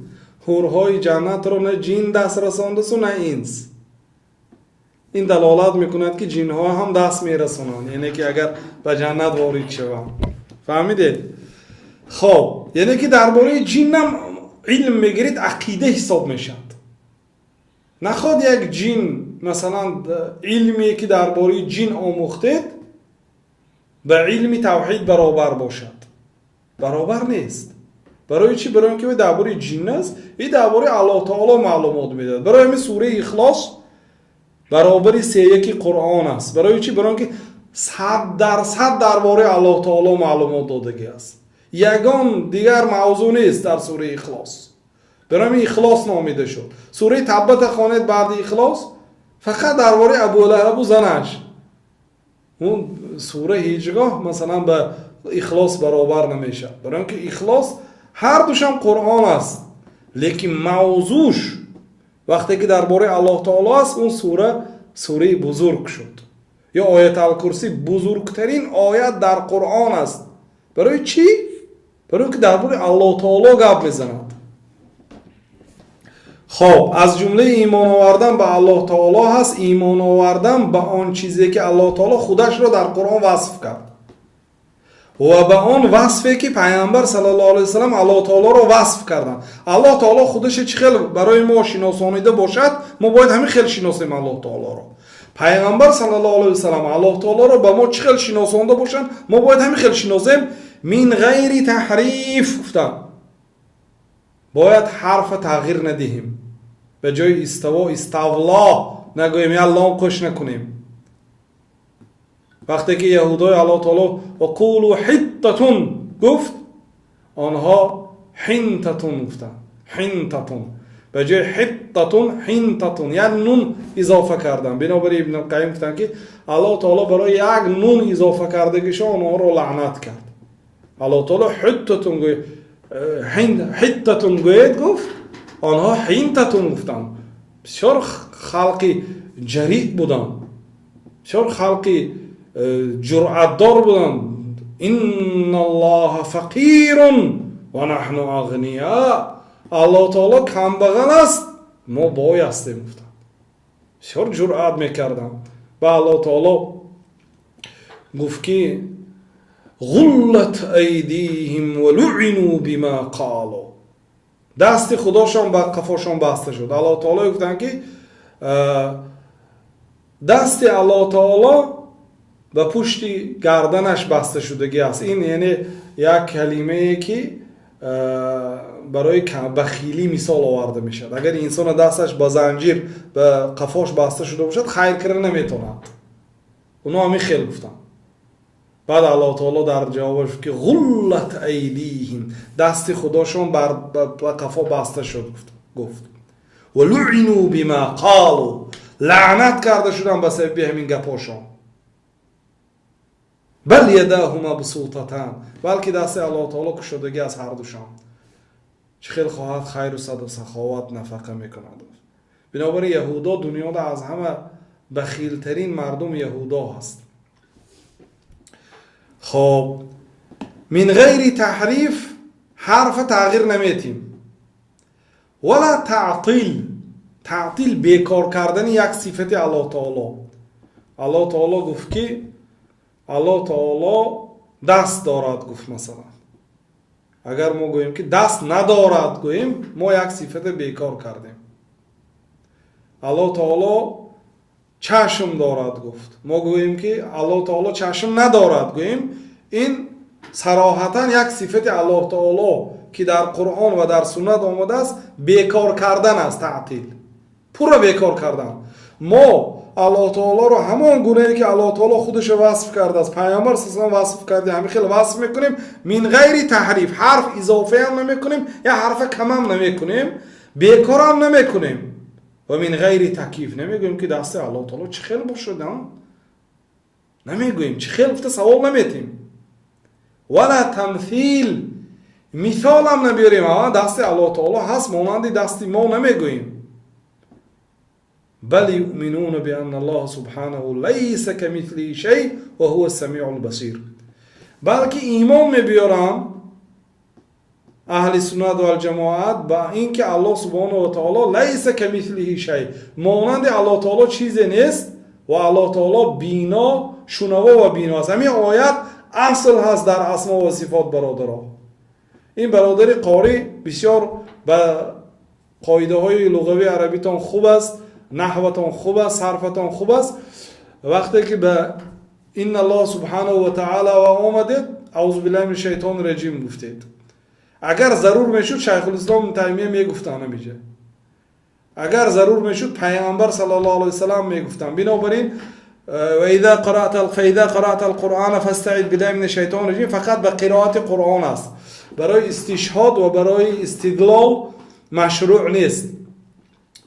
حورهای جنت رو نه جن دست رسانده و نه انس. این دلالت میکند که جن ها هم دست میرسونند، یعنی که اگر به جنت وارد شوند. فهمیدید؟ خب یعنی که درباره جن هم علم میگیرید عقیده حساب میشد. نخواد یک جن مثلا علمی که درباره جن آموختید به علم توحید برابر باشد، برابر نیست. برای چی؟ برای اینکه درباره جن است، این درباره الله تعالی معلومات میده. برای همین سوره اخلاص برابر 3:1 قرآن است. برای چی؟ برای اینکه 100% درباره الله تعالی معلومات دادگی است. یگان دیگر موضوع نیست در سوره اخلاص. برای همین اخلاص نامیده شد. سوره تبت خوانید بعد اخلاص فقط درباره ابولهب و زنش. اون سوره هیچگاه مثلا به اخلاص برابر نمیشه، برای اینکه اخلاص هر دوشم قرآن است، لیکن موضوعش وقتی که درباره الله تعالی است اون سوره بزرگ شد. یا آیت الکرسی بزرگترین آیت در قرآن است. برای چی؟ برای اینکه درباره الله تعالی گپ میزند. خب از جمله ایمان آوردن به الله تعالی هست ایمان آوردن به آن چیزی که الله تعالی خودش را در قرآن وصف کرد و به آن وصفی که پیامبر صلی الله علیه و سلم الله تعالی را وصف کردن. الله تعالی خودش چه خیلی برای ما شناسانیده باشد، ما باید همین خیلی شناسیم الله تعالی را. پیامبر صلی الله علیه و سلم الله تعالی را به ما چه خیلی شناسانده باشند، ما باید همین خیلی شناسیم. من غیر تحریف گفتم، باید حرف تغییر ندهیم. به جای استوا استولا نگوییم، یا لام خوش نکنیم. وقتی که یهودای الله تعالی و قولوا حطتون گفت، آنها حنتتون گفتن. حنتتون به جای حطتون حنتتون، یعنی نون اضافه کردن. بنابراین ابن القیم گفتن که الله تعالی برای یک نون اضافه کردگیشان آنها را لعنت کرد. الله تعالی حطتون گوید، حطتون گوید گفت، آنها حنتتون گفتن. بسیار خلقی جریء بودن، بسیار خلقی جرأتدار بودن. ان الله فقیر و نحن اغنیا، الله تعالی کمبغل است ما بای هستیم گفتن. بسیار جرأت میکردن. و الله تعالی گفت که غلت ایدیهم و لعنوا بما قالوا، دست خداشان به قفاشان بسته شد. الله تعالی گفتن که دست الله تعالی به پشت گردنش بسته شدگی است. این یعنی یک کلمه که برای بخیلی مثال آورده میشد. اگر انسان دستش با زنجیر به قفاش بسته شده باشد خیر کردن نمیتوند. اونا همین خیلی گفتن. بعد الله تعالی در جوابش که غلت ایدیهم، دست خداشون بر قفا بسته شد گفت و لعنوا بما قالوا، لعنت کرده شدن به سبب همین گپاشون. بل یداه مبسوطتان، بلکه دست الله تعالی کشودگی از هر دوشان. چه خیلی خواهد خیر و صد و سخاوت نفقه میکند. بنابراین یهودا دنیا از همه بخیلترین مردم یهودا هست. خب من غیر تحریف، حرف تغییر نمیتیم. ولا تعطیل بیکار کردن یک صفت الله تعالی. الله تعالی گفت که الله تعالی دست دارد گفت. مثلا اگر ما گوییم که دست ندارد گوییم ما یک صفت بیکار کردیم. الله تعالی چشم دارد گفت، ما گوییم که الله تعالی چشم ندارد گوییم این صراحتا یک صفت الله تعالی که در قرآن و در سنت آمده است بیکار کردن است. تعطیل پورا بیکار کردن. ما الله تعالی رو همان گونه‌ای که الله تعالی خودش وصف کرده است، پیامبر صلی الله علیه و وصف کرده، همین خیلی وصف میکنیم. من غیر تحریف، حرف اضافه هم نمیکنیم یا حرف کم هم نمیکنیم، بیکار هم نمیکنیم. و من غیر تکییف، نمیگویم که دست الله تعالی چه خیلی باشد، نمیگویم چه خیلی گفته، سوال نمیتیم. ولا تمثیل، مثال هم نبیاریم دست الله تعالی هست مانند دست ما نمیگویم. بل یؤمنون بان الله سبحانه لیس کمثله شیء و هو السمیع البصیر، بلکه ایمان میبیارم اهل سنت و الجماعت با اینکه الله سبحانه و تعالی لیس کمثله شیء، مانند الله تعالی چیزی نیست و الله تعالی بینا، شنوا و بینا است. همین آیت اصل هست در اسما و صفات برادرها. این برادر قاری بسیار به قاعده های لغوی عربیتان خوب است، نحوتان خوب است، صرفتان خوب است. وقتی که به این الله سبحانه و تعالی و آمدید اعوذ بالله من الشیطان الرجیم گفتید. اگر ضرور میشد شیخ الاسلام ابن تیمیه میگفتن نمیشه. اگر ضرور میشد پیامبر صلی الله علیه و سلم میگفتن. بنابراین و اذا قرأت القرآن فاستعذ بالله من الشیطان الرجیم فقط به قرائت قرآن است. برای استشهاد و برای استدلال مشروع نیست.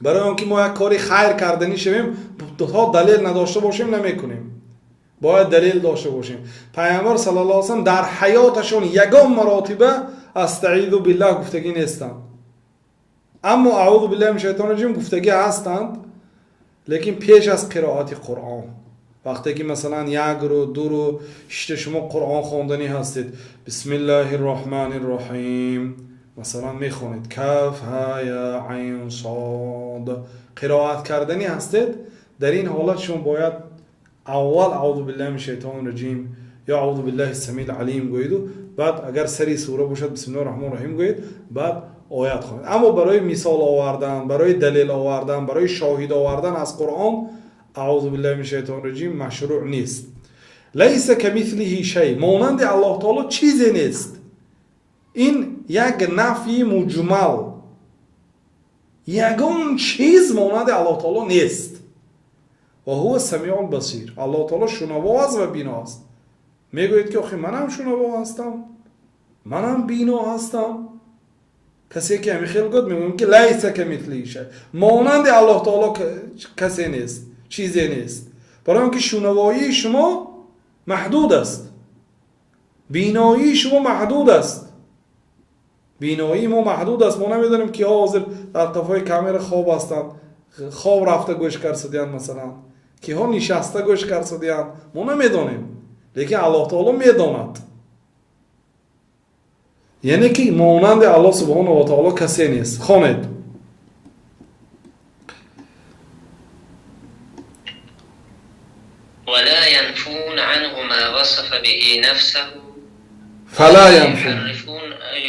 برای اینکه ما یک کاری خیر کردنی شویم تا دلیل نداشته باشیم نمیکنیم. باید دلیل داشته باشیم. پیامبر صلی الله علیه و سلم در حیاتشون یگان مراتبه استعیذ بالله گفتگی نیستند. اما اعوذ بالله من الشیطان الرجیم گفتگی هستند، لیکن پیش از قرائت قرآن. وقتی که مثلا یک رو دو رو شما قرآن خواندنی هستید، بسم الله الرحمن الرحیم مثلا میخونید، کف ها یا عین صاد قرائت کردنی هستید، در این حالت شما باید اول اعوذ بالله من الشیطان الرجیم یا اعوذ بالله السمیع العلیم گویید و بعد اگر سری سوره باشد بسم الله الرحمن الرحیم گویید، بعد آیات خوانید. اما برای مثال آوردن، برای دلیل آوردن، برای شاهد آوردن از قرآن اعوذ بالله من الشیطان الرجیم مشروع نیست. لیس کمثله شیء، مانند الله تعالی چیزی نیست. این یک نفی مجمل، یگان چیز مانند الله تعالی نیست. و هو السمیع البصیر، الله تعالی شنوا است و بینا است. میگوید که آخه منم شنوا هستم، منم بینا هستم. کسی که همین خیلی گفت میگویم که لیس کمثله شیء، مانند الله تعالی کسی نیست، چیزی نیست. برای اینکه شنوایی شما محدود است، بینایی شما محدود است. بینایی ما محدود است. ما نمیدونیم که حاضر در قفای کامر خواب هستند، خواب رفته گوش کرسیدن، مثلا که ها نشسته گوش کرسیدن، ما نمیدونیم، لیکن الله تعالی میداند. یعنی که مانند الله سبحانه و تعالی کسی نیست. خوانید. ولا ينفون عنه ما وصف به نفسه فلا ينفون،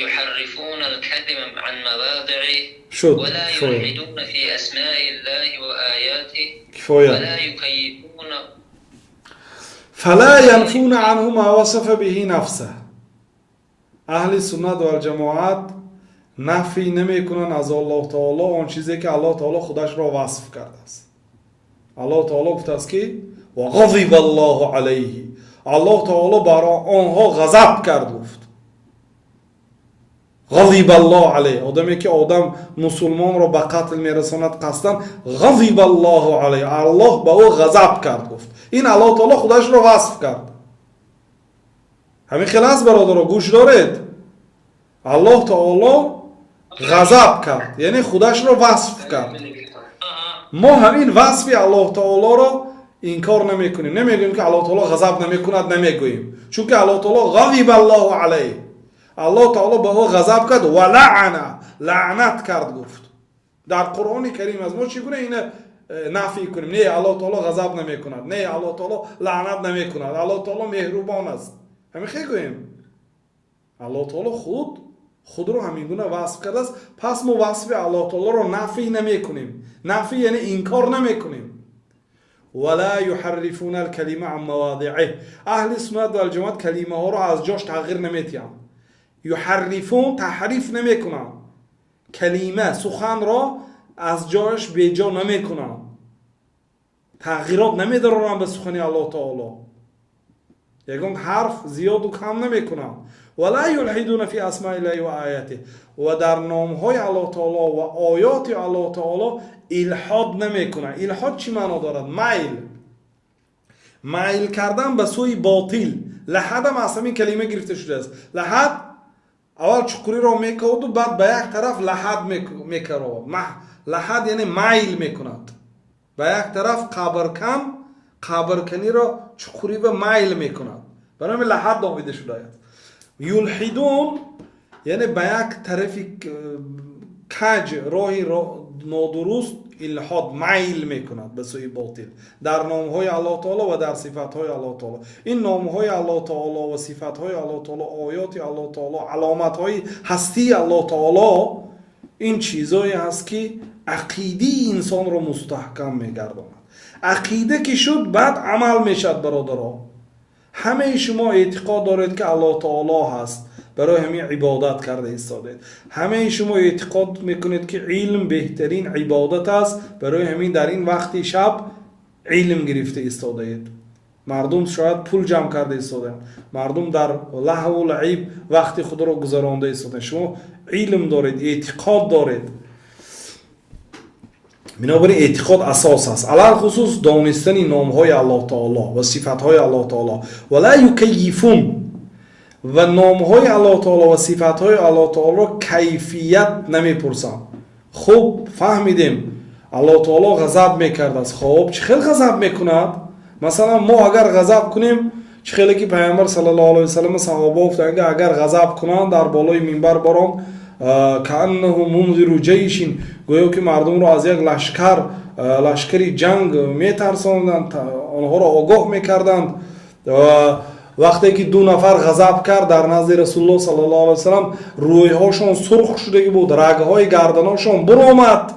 يحرفون الكلم عن مواضعه ولا يلحدون في أسماء الله وآياته ولا يكيفون. فلا ينفون عنه ما وصف به نفسه. اهل سنت و الجماعت نفی نمی کنن از الله تعالی آن چیزی که الله تعالی خودش را وصف کرده است. الله تعالی گفته است که و غضب الله علیه، الله تعالی برای آنها غضب کرد. گفت غضب الله علیه، آدمی که آدم مسلمان را به قتل میرساند قصدا، غضب الله علیه، الله به او غضب کرد. گفت این الله تعالی خودش را وصف کرد. همین خلاص برادرها گوش دارید، الله تعالی غضب کرد یعنی خودش را وصف کرد. ما همین وصف الله تعالی را انکار نمی کنیم. نمیگوییم که الله تعالی غضب نمی کند، نمیگوییم، چون که الله تعالی غضب الله علیه، الله تعالی به او غضب کرد و لعنت کرد. گفت در قرآن کریم از ما چگونه این نفی کنیم؟ نه الله تعالی غضب نمی کند، نه الله تعالی لعنت نمی کند، الله تعالی مهربان است. همین خیلی گوییم الله تعالی خود رو همین گونه وصف کرده است. پس ما وصف الله تعالی رو نفی نمی کنیم. نفی یعنی انکار نمی کنیم. ولا يحرفون الكلمه عن مواضعه، اهل سنت و الجماعت کلمه ها رو از جاش تغییر نمیدن. یحرفون تحریف نمیکنن، کلمه سخن را از جاش به جا نمیکنن، تغییرات نمیدارن به سخن الله تعالی، یگان حرف زیاد و کم نمیکنن. ولا یلحدون فی اسماء الله و آیاته، و در نام های الله تعالی و آیات الله تعالی الحاد نمیکنن. الحاد چی معنا دارد؟ میل کردن به سوی باطل. لحد هم اصلا این کلمه گرفته شده است. لحد اول چقوری را میکود و بعد به یک طرف لحد میکرد. لحد یعنی میل میکند به یک طرف. قبرکنی را چقوری به میل میکند، برای همین لحد نامیده شده است. یلحدون یعنی به یک طرف کج، راهی نادرست الحاد میل میکند به سوی باطل در نامهای الله تعالی و در صفاتهای الله تعالی. این نامهای الله تعالی و صفاتهای الله تعالی، آیات الله تعالی، علامتهای هستی الله تعالی، این چیزایی هست که عقیده انسان رو مستحکم میگرداند. عقیده که شد بعد عمل میشد. برادرها، همه شما اعتقاد دارید که الله تعالی هست، برای همین عبادت کرده ایستادید. همه شما اعتقاد میکنید که علم بهترین عبادت است، برای همین در این وقتی شب علم گرفته ایستادید. مردم شاید پول جمع کرده ایستادن، مردم در لهو و لعب وقتی خود را گذرانده ایستادن. شما علم دارید، اعتقاد دارید. بنابراین اعتقاد اساس است، علل خصوص دانستن نامهای الله تعالی و صفاتهای الله تعالی. ولا یکیفون، و نامهای الله تعالی و صفاتهای الله تعالی را کیفیت نمیپرسن. خوب فهمیدیم الله تعالی غضب میکرد است. خوب چه خیلی غضب میکند؟ مثلا ما اگر غضب کنیم، چه خیلی که پیامبر صلی الله علیه و سلم صحابه گفتند که اگر غضب کنند در بالای منبر برام کانه منذر جیش، گویا که مردم را از یک لشکری جنگ میترساندند، آنها را آگاه میکردند. وقتی که دو نفر غضب کرد در نزد رسول الله صلی الله علیه و سلم، رویهاشون سرخ شده بود، رگهای گردناشون برآمد.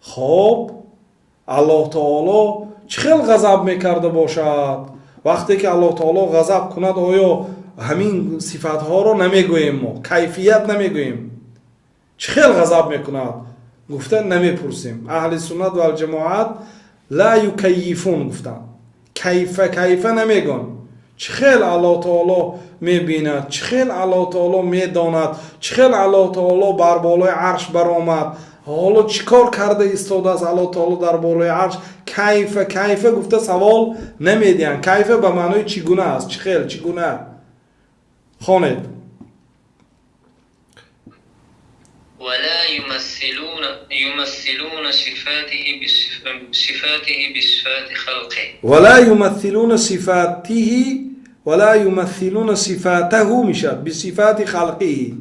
خب الله تعالی چه خیلی غضب میکرده باشد؟ وقتی که الله تعالی غضب کند آیا همین صفاتها رو نمیگوییم؟ ما کیفیت نمیگوییم. چه خیلی غضب میکند؟ گفتن نمیپرسیم. اهل سنت و الجماعت لا یکیفون گفتن، کیف نمیگن. چه خیلی الله تعالی میبیند، چه خیلی الله تعالی میداند، چه خیلی الله تعالی بر بالای عرش برآمد، حالا چیکار کرده ایستاده است الله تعالی در بالای عرش. کیف گفته سوال نمیدین. کیف به معنای چگونه است، چه خیلی چگونه. خوانید. ولا يمثلون صفاته بصفات خلقه، ولا يمثلون صفاته میشد بصفات خلقه.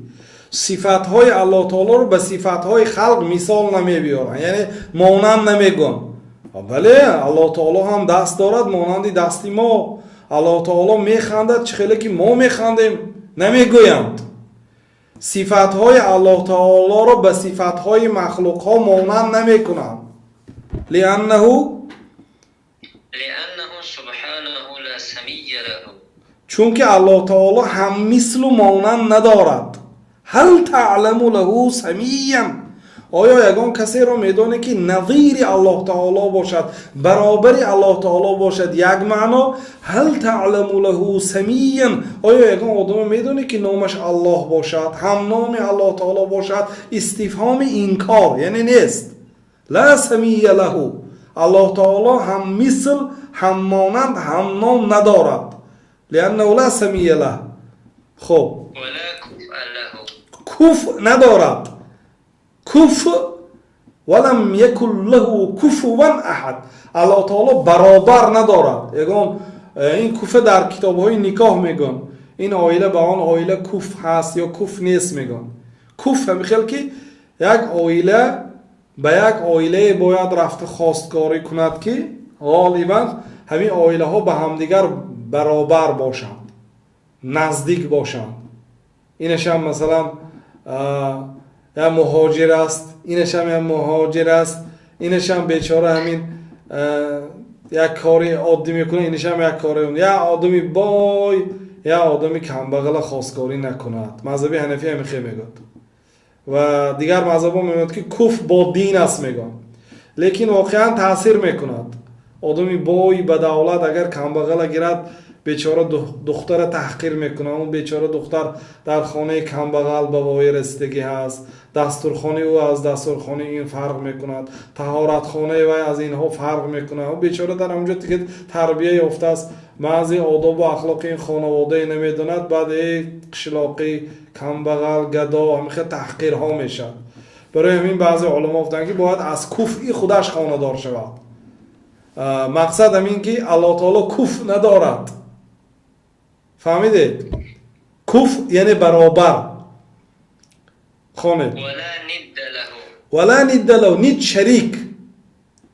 صفاتهای الله تعالی رو به صفاتهای خلق مثال نمیبیارن، یعنی مانند نمیگن. بله الله تعالی هم دست دارد مانند دستی ما. الله تعالی میخندد چه خیلی که ما میخندیم، نمیگویند. صفاتهای الله تعالی رو به صفاتهای مخلوق ها مانند نمیکنند. لانه سبحانه لا سمی له، چون که الله تعالی هم مثل و مانند ندارد. هل تعلم له سمیا، آیا یگان کسی را میدونه که نظیر الله تعالی باشد، برابر الله تعالی باشد؟ یک معنا. هل تعلم له سمیا، آیا یگان آدم میدونه که نامش الله باشد، هم نام الله تعالی باشد؟ استفهام انکار، یعنی نیست. لا سمی له، الله تعالی هم مثل، هم مانند، هم نام ندارد. لانه لا سمی له. خب کف ندارد. کف ولم یکن له کفوا احد، الله تعالی برابر ندارد. یگان این کف در کتاب های نکاح میگن این آیله به آن آیله کف هست یا کف نیست میگن. کف هم خیلی که یک آیله به یک آیله باید رفت خواستگاری کند که غالبا همین آیله ها به همدیگر برابر باشند، نزدیک باشند. اینش هم مثلا یا مهاجر است، اینش هم مهاجر است، اینش هم بیچاره همین یک کاری عادی میکنه، اینش هم یک کاری. یا آدمی بای یا آدمی کمبغل خواستگاری نکند. مذهب حنفی هم خیلی میگد و دیگر مذهب ها میگد که کف با دین است میگن، لیکن واقعا تاثیر میکند. آدمی بای به دولت اگر کمبغل گیرد بیچاره دختر تحقیر میکنه. اون بیچاره دختر در خانه کمبغل به وای رسیدگی هست، دستورخانه او از دستورخانه این فرق میکند، طهارت خانه وی از اینها فرق میکنه. اون بیچاره در اونجا که تربیه یافته است، بعضی آداب و اخلاق این خانواده نمیداند، بعد قشلاقی کمبغل گدا همیشه تحقیرها میشه. برای همین بعضی علما گفتن که باید از کفی خودش خانه دار شود. مقصد همین که الله تعالی کف ندارد. فهمیدید؟ کف یعنی برابر. خوانید. ولا ند له، نید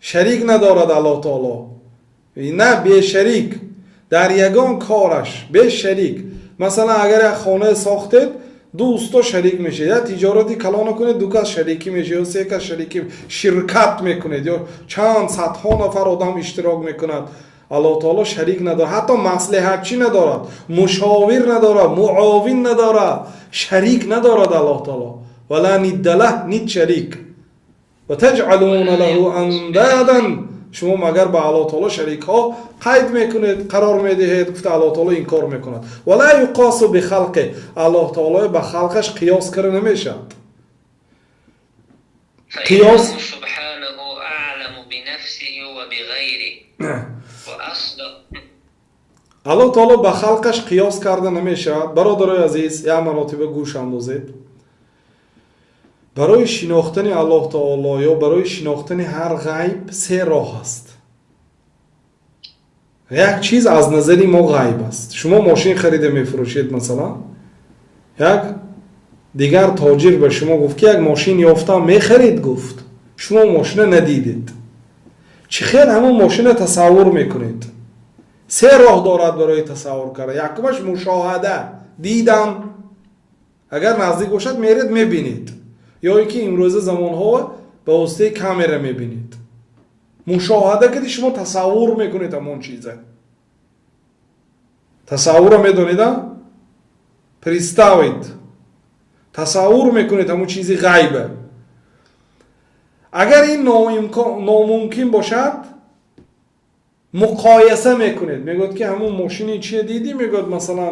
شریک ندارد الله تعالی، نه به شریک در یگان کارش، به شریک. مثلا اگر یک خانه ساختید دوستا شریک میشه، یا تجارتی کلان کنید دو کس شریکی میشه یا سه کس شریکی شرکت میکنید یا چند صدها نفر آدم اشتراک میکند. الله تعالی شریک ندارد، حتی مصلحت چی ندارد، مشاور ندارد، معاون ندارد، شریک ندارد الله تعالی. ولا ند له، نید شریک. و تجعلون له اندادا، شما مگر به الله تعالی شریک ها قید میکنید، قرار میدهید. گفته الله تعالی این کار میکند. ولا یقاس بخلقه، الله تعالی به خلقش قیاس کرده نمیشد. قیاس سبحانه اعلم بنفسه و بغیره و اصل. الله تعالی به خلقش قیاس کرده نمیشد. برادرای عزیز، یا مراتب گوش اندازید. برای شناختن الله تعالی یا برای شناختن هر غیب سه راه است. یک چیز از نظری ما غیب است. شما ماشین خریده میفروشید، مثلا یک دیگر تاجر به شما گفت که یک ماشین یافتم میخرید، گفت شما ماشین ندیدید، چه خیر همون ماشین تصور میکنید. سه راه دارد برای تصور کردن. یکمش مشاهده، دیدم، اگر نزدیک باشد میرید میبینید، یا اینکه امروز زمان ها به واسطه کامera میبینید. مشاهده کردی شما تصور میکنید همون چیزه. تصور میدونید؟ پریستاوید تصور میکنید همون چیزی غیبه. اگر این ناممکن باشد مقایسه میکنید، میگوید که همون ماشینی چیه دیدی، میگوید مثلا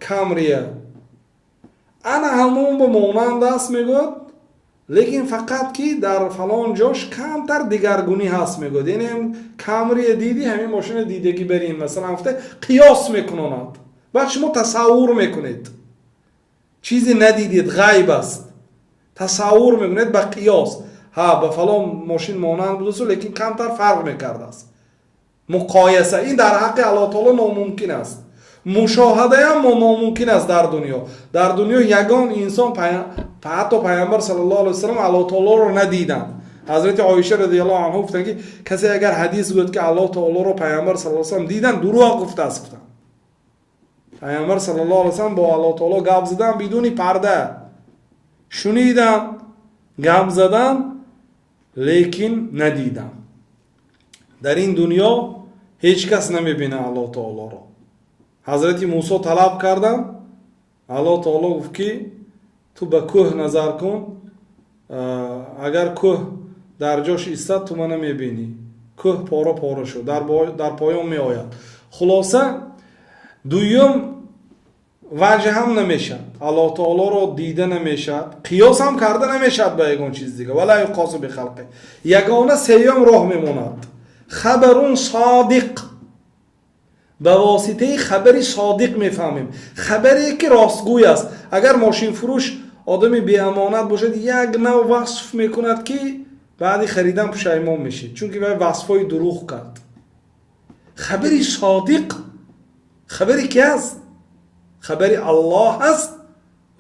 کامریه، انا همون به مانند است میگوید، لیکن فقط که در فلان جاش کمتر دیگرگونی هست میگوید. یعنی کامری دیدی همین ماشین دیدگی برین مثلا هفته قیاس میکنند. بعد شما تصور میکنید چیزی ندیدید، غیب است، تصور میکنید با قیاس. ها به فلان ماشین مانند بود لیکن کمتر فرق میکرده است. مقایسه این در حق الله تعالی ناممکن است. مشاهده هم ناممکن است در دنیا یگان انسان حتی پیامبر صلی الله علیه و سلم الله تعالی رو ندیدند. حضرت عایشه رضی الله عنها گفتند که کسی اگر حدیث گفت که الله تعالی رو پیامبر صلی الله علیه و سلم دیدن، دروغ گفته است. گفتند پیامبر صلی الله علیه و سلم با الله تعالی گپ زدن بدون پرده، شنیدن گپ زدن لیکن ندیدن. در این دنیا هیچ کس نمیبینه الله تعالی رو. حضرت موسی طلب کردن، الله تعالی گفت که تو به کوه نظر کن، اگر کوه در جاش ایستاد تو منو میبینی. کوه پاره شد، در پایان می آید. خلاصه دویم وجه هم نمیشد، الله تعالی رو دیده نمیشد، قیاس هم کرده نمیشد با یگان چیز دیگه. ولا یقاس بخلقه. یگانه سیوم راه میموند، خبرون صادق. به واسطه خبری صادق میفهمیم، خبری که راستگوی است. اگر ماشین فروش آدمی بی امانت باشد، یک نوع وصف میکند که بعد خریدن پشیمان میشید، چون که وصفای دروغ کرد. خبری صادق، خبری کی است؟ خبری الله است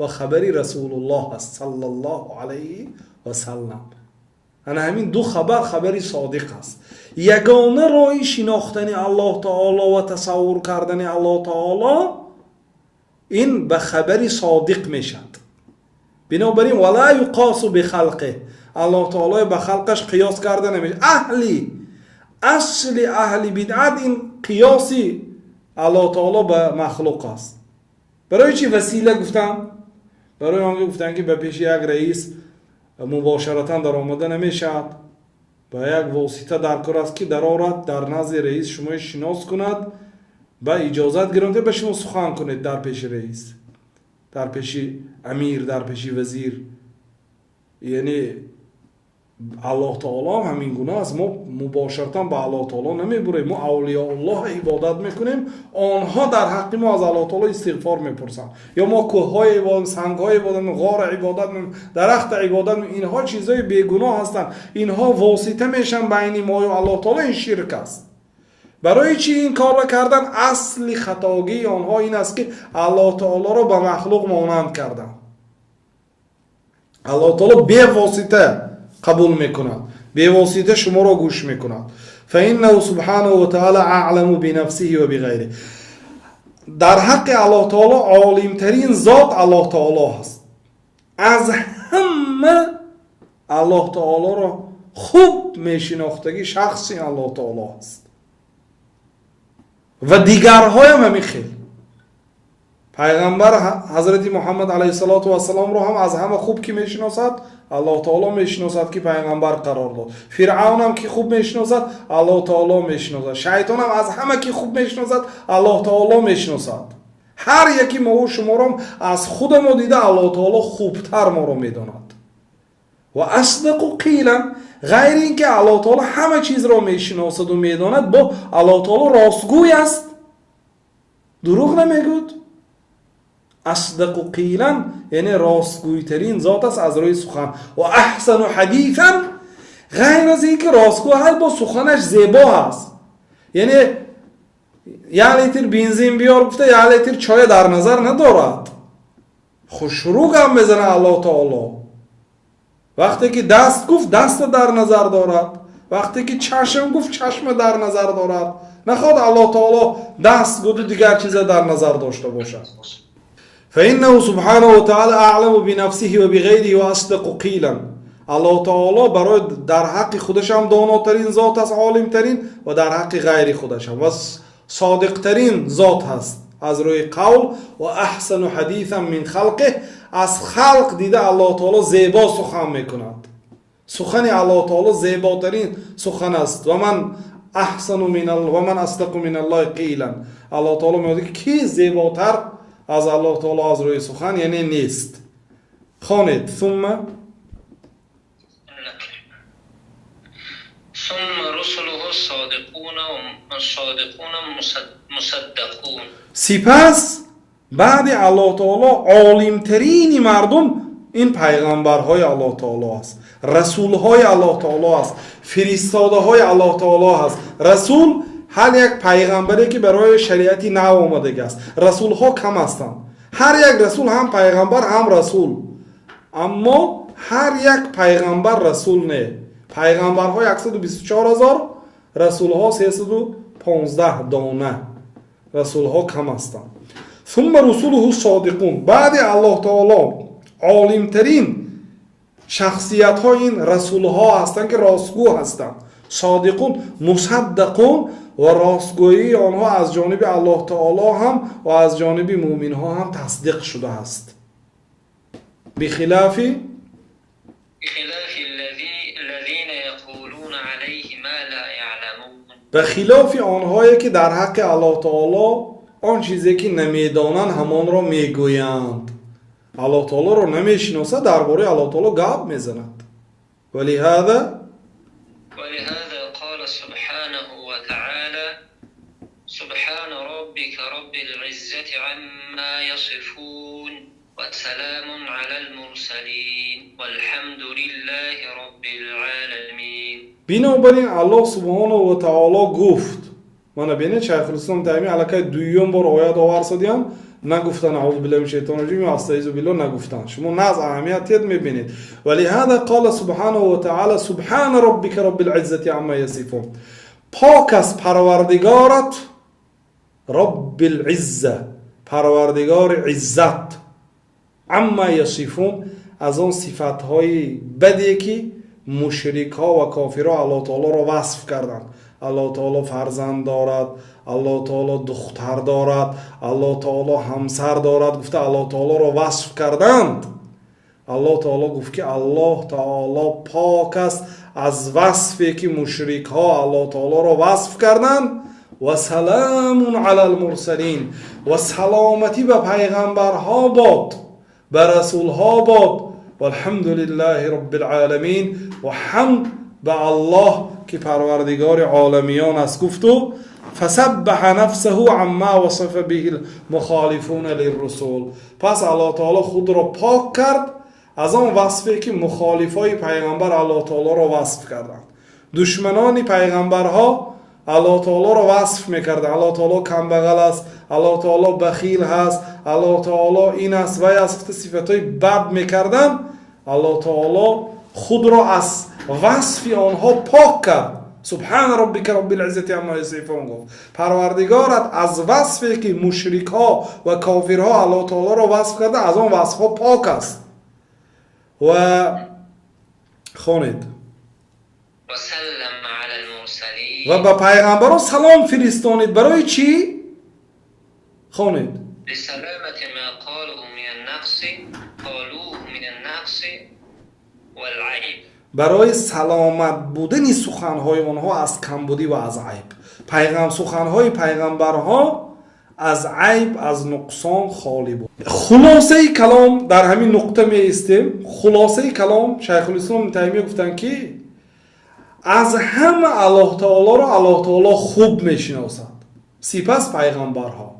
و خبری رسول الله است صلی الله علیه و سلم. انا همین دو خبری صادق است. یگانه راه شناختن الله تعالی و تصور کردن الله تعالی این به خبری صادق میشد. بنابراین ولا یقاس بخلقه، الله تعالی به خلقش قیاس کرده نمیشه. اصل اهل بدعت این قیاسی الله تعالی به مخلوق است. برای چی وسیله گفتم؟ برای آنکه گفتن که به پیش یک رئیس مباشرتا در آمده نمیشد، با یک واسطه در کار است که در آورد در نزد رئیس شما شناس کند، با اجازت گرفته به شما سخن کنید در پیش رئیس، در پیش امیر، در پیش وزیر. یعنی الله تعالی همین گونه است. ما مباشرتا با الله تعالی نمیبریم، ما اولیاء الله عبادت میکنیم، آنها در حق ما از الله تعالی استغفار میپرسن، یا ما کوههای عبادت، سنگهای عبادت، غار عبادت، درخت عبادت، اینها چیزای بیگناه هستند. اینها واسطه میشن بین ما و الله تعالی. این شرک است. برای چی این کار را کردن؟ اصل خطاگی آنها این است که الله تعالی را به مخلوق مانند کردن. الله تعالی به واسطه قبول میکند، به واسطه شما را گوش میکند. فانه سبحانه و تعالی اعلم بنفسه و بغیره. در حق الله تعالی عالم ترین ذات الله تعالی هست. از همه الله تعالی را خوب میشناختگی شخصی الله تعالی است و دیگرهای هم همین خیلی. پیغمبر حضرت محمد علیه السلام را هم از همه خوب کی میشناسد؟ الله تعالی میشناسد که پیغمبر قرار داد. فرعون هم که خوب میشناسد الله تعالی میشناسد. شیطان هم از همه کی خوب میشناسد الله تعالی میشناسد. هر یکی ما و شما را از خود ما دیده الله تعالی خوبتر ما را میداند. و اصدق قیلا، غیر اینکه الله تعالی همه چیز را میشناسد و میداند، با الله تعالی راستگوی است، دروغ نمیگوید. اصدق قیلا یعنی راستگوی ترین ذات است از روی سخن. و احسن حدیثا، غیر از اینکه راستگو هست با سخنش زیبا هست. یعنی یه لیتر بنزین بیار گفته یه لیتر چای در نظر ندارد، خوشروگ هم بزنه الله تعالی. وقتی که دست گفت دست در نظر دارد، وقتی که چشم گفت چشم در نظر دارد. نخواد الله تعالی دست گفت دیگر چیز در نظر داشته باشد. فإنه سبحانه و تعالی اعلم بنفسه و بغیره و اصدق قیلا. الله تعالی برای در حق خودش هم داناترین ذات است، عالم ترین، و در حق غیر خودش هم و صادق ترین ذات هست از روی قول. و احسن حدیثا من خلقه، از خلق دیده الله تعالی زیبا سخن میکند. سخن الله تعالی زیباترین سخن است. و من اصدق من الله قیلا. الله تعالی میگه کی زیباتر از الله تعالی از روی سخن؟ یعنی نیست. خوانید. ثم رسله صادقون مصدقون. سپس بعد الله تعالی عالم ترین مردم این پیغمبرهای الله تعالی است، رسولهای الله تعالی است، فرستاده های الله تعالی است. رسول هر یک پیغمبری که برای شریعتی نو آمده است. رسول ها کم هستند. هر یک رسول هم پیغمبر هم رسول، اما هر یک پیغمبر رسول نه. پیغمبرها 124,000، رسول ها 315 دانه. رسول ها کم هستند. ثم رسوله صادقون. بعد الله تعالی عالم ترین شخصیت ها این رسول ها هستند که راستگو هستند. صادقون مصدقون، و راستگویی آنها از جانب الله تعالی هم و از جانب مؤمن ها هم تصدیق شده است. بخلاف الذين يقولون عليه ما لا يعلمون. بخلاف آنهایی که در حق الله تعالی آن چیزی که نمیدانند همان را میگویند. الله تعالی را نمیشناسد، درباره الله تعالی گپ میزند. ولهذا قال سبحانه وتعالى: سبحان ربك رب العزة عما يصفون وسلام على المرسلين والحمد لله رب العالمين. بنابراین الله سبحانه و تعالی گفت. من ببینید شیخ الاسلام تیمیه علاکه دویم بار آیات آورسادیم نگفتن اعوذ بالله من الشیطان الرجیم و استعیذ بالله نگفتن. شما ناز اهمیت میبینید. ولی هذا قال سبحانه و تعالی: سبحان ربک رب العزة عما یصفون. پاک از پروردگارت، رب العزة، پروردگار عزت، عما یصفون، از آن صفاتهای بدی که مشرک ها و کافرها الله تعالی را وصف کردند. الله تعالی فرزند دارد، الله تعالی دختر دارد، الله تعالی همسر دارد. گفته الله تعالی را وصف کردند. الله تعالی گفت که الله تعالی پاک است از وصفی که مشرک ها الله تعالی را وصف کردند. و سلام علی المرسلین، و سلامتی به پیغمبرها باد، به رسولها باد. و الحمد لله رب العالمین، و حمد به الله که پروردگار عالمیان است. گفتو فسبح نفسه عما وصف به المخالفون للرسول. پس الله تعالی خود را پاک کرد از آن وصفی که مخالفای پیغمبر الله تعالی را وصف کردند. دشمنان پیغمبرها الله تعالی را وصف میکردند. الله تعالی کم بغل است، الله تعالی بخیل هست، الله تعالی این است و از صفتهای بد میکردند. الله تعالی خود را از وصف آنها پاک کرد. سبحان ربک رب العزت عما یصفون گفت پروردگارت از وصفی که مشرک ها و کافر ها الله تعالی را وصف کرده از آن وصف ها پاک است. و خوانید و سلم علی المرسلین و به پیغمبران سلام فرستانید. برای چی؟ خوانید لسلامت ما قالوا من النقص قالوه من النقص والعیب، برای سلامت بودن سخنهای آنها از کمبودی و از عیب. سخنهای پیغمبرها از عیب از نقصان خالی بود. خلاصه کلام در همین نقطه می استیم. خلاصه کلام شیخ الاسلام ابن تیمیه گفتن که از همه الله تعالی را الله تعالی خوب میشناسد سپس پیغمبرها.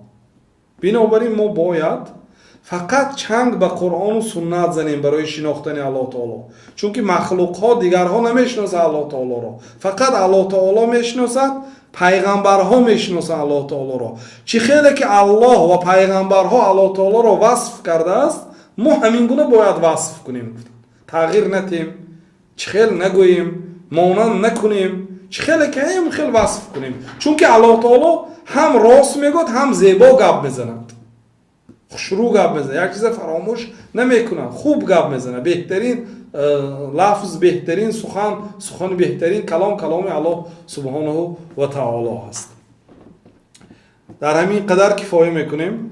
بنابراین ما باید فقط چنگ به قرآن و سنت زنیم برای شناختن الله تعالی، چون که مخلوق ها دیگرها نمیشناسند الله تعالی را، فقط الله تعالی میشناسد. پیغمبرها میشناسند الله تعالی را. چه خیلی که الله و پیغمبرها الله تعالی را وصف کرده است ما همین گونه باید وصف کنیم، تغییر ندیم، چه خیلی نگوییم، مانند نکنیم، چه خیلی که هم خیلی وصف کنیم، چون که الله تعالی هم راست میگوید هم زیبا گپ میزند، خوشرو گپ میزنه، یک چیز فراموش نمیکنه، خوب گپ میزنه، بهترین لفظ، بهترین سخن بهترین کلام الله سبحانه و تعالی است. در همین قدر کفایه میکنیم.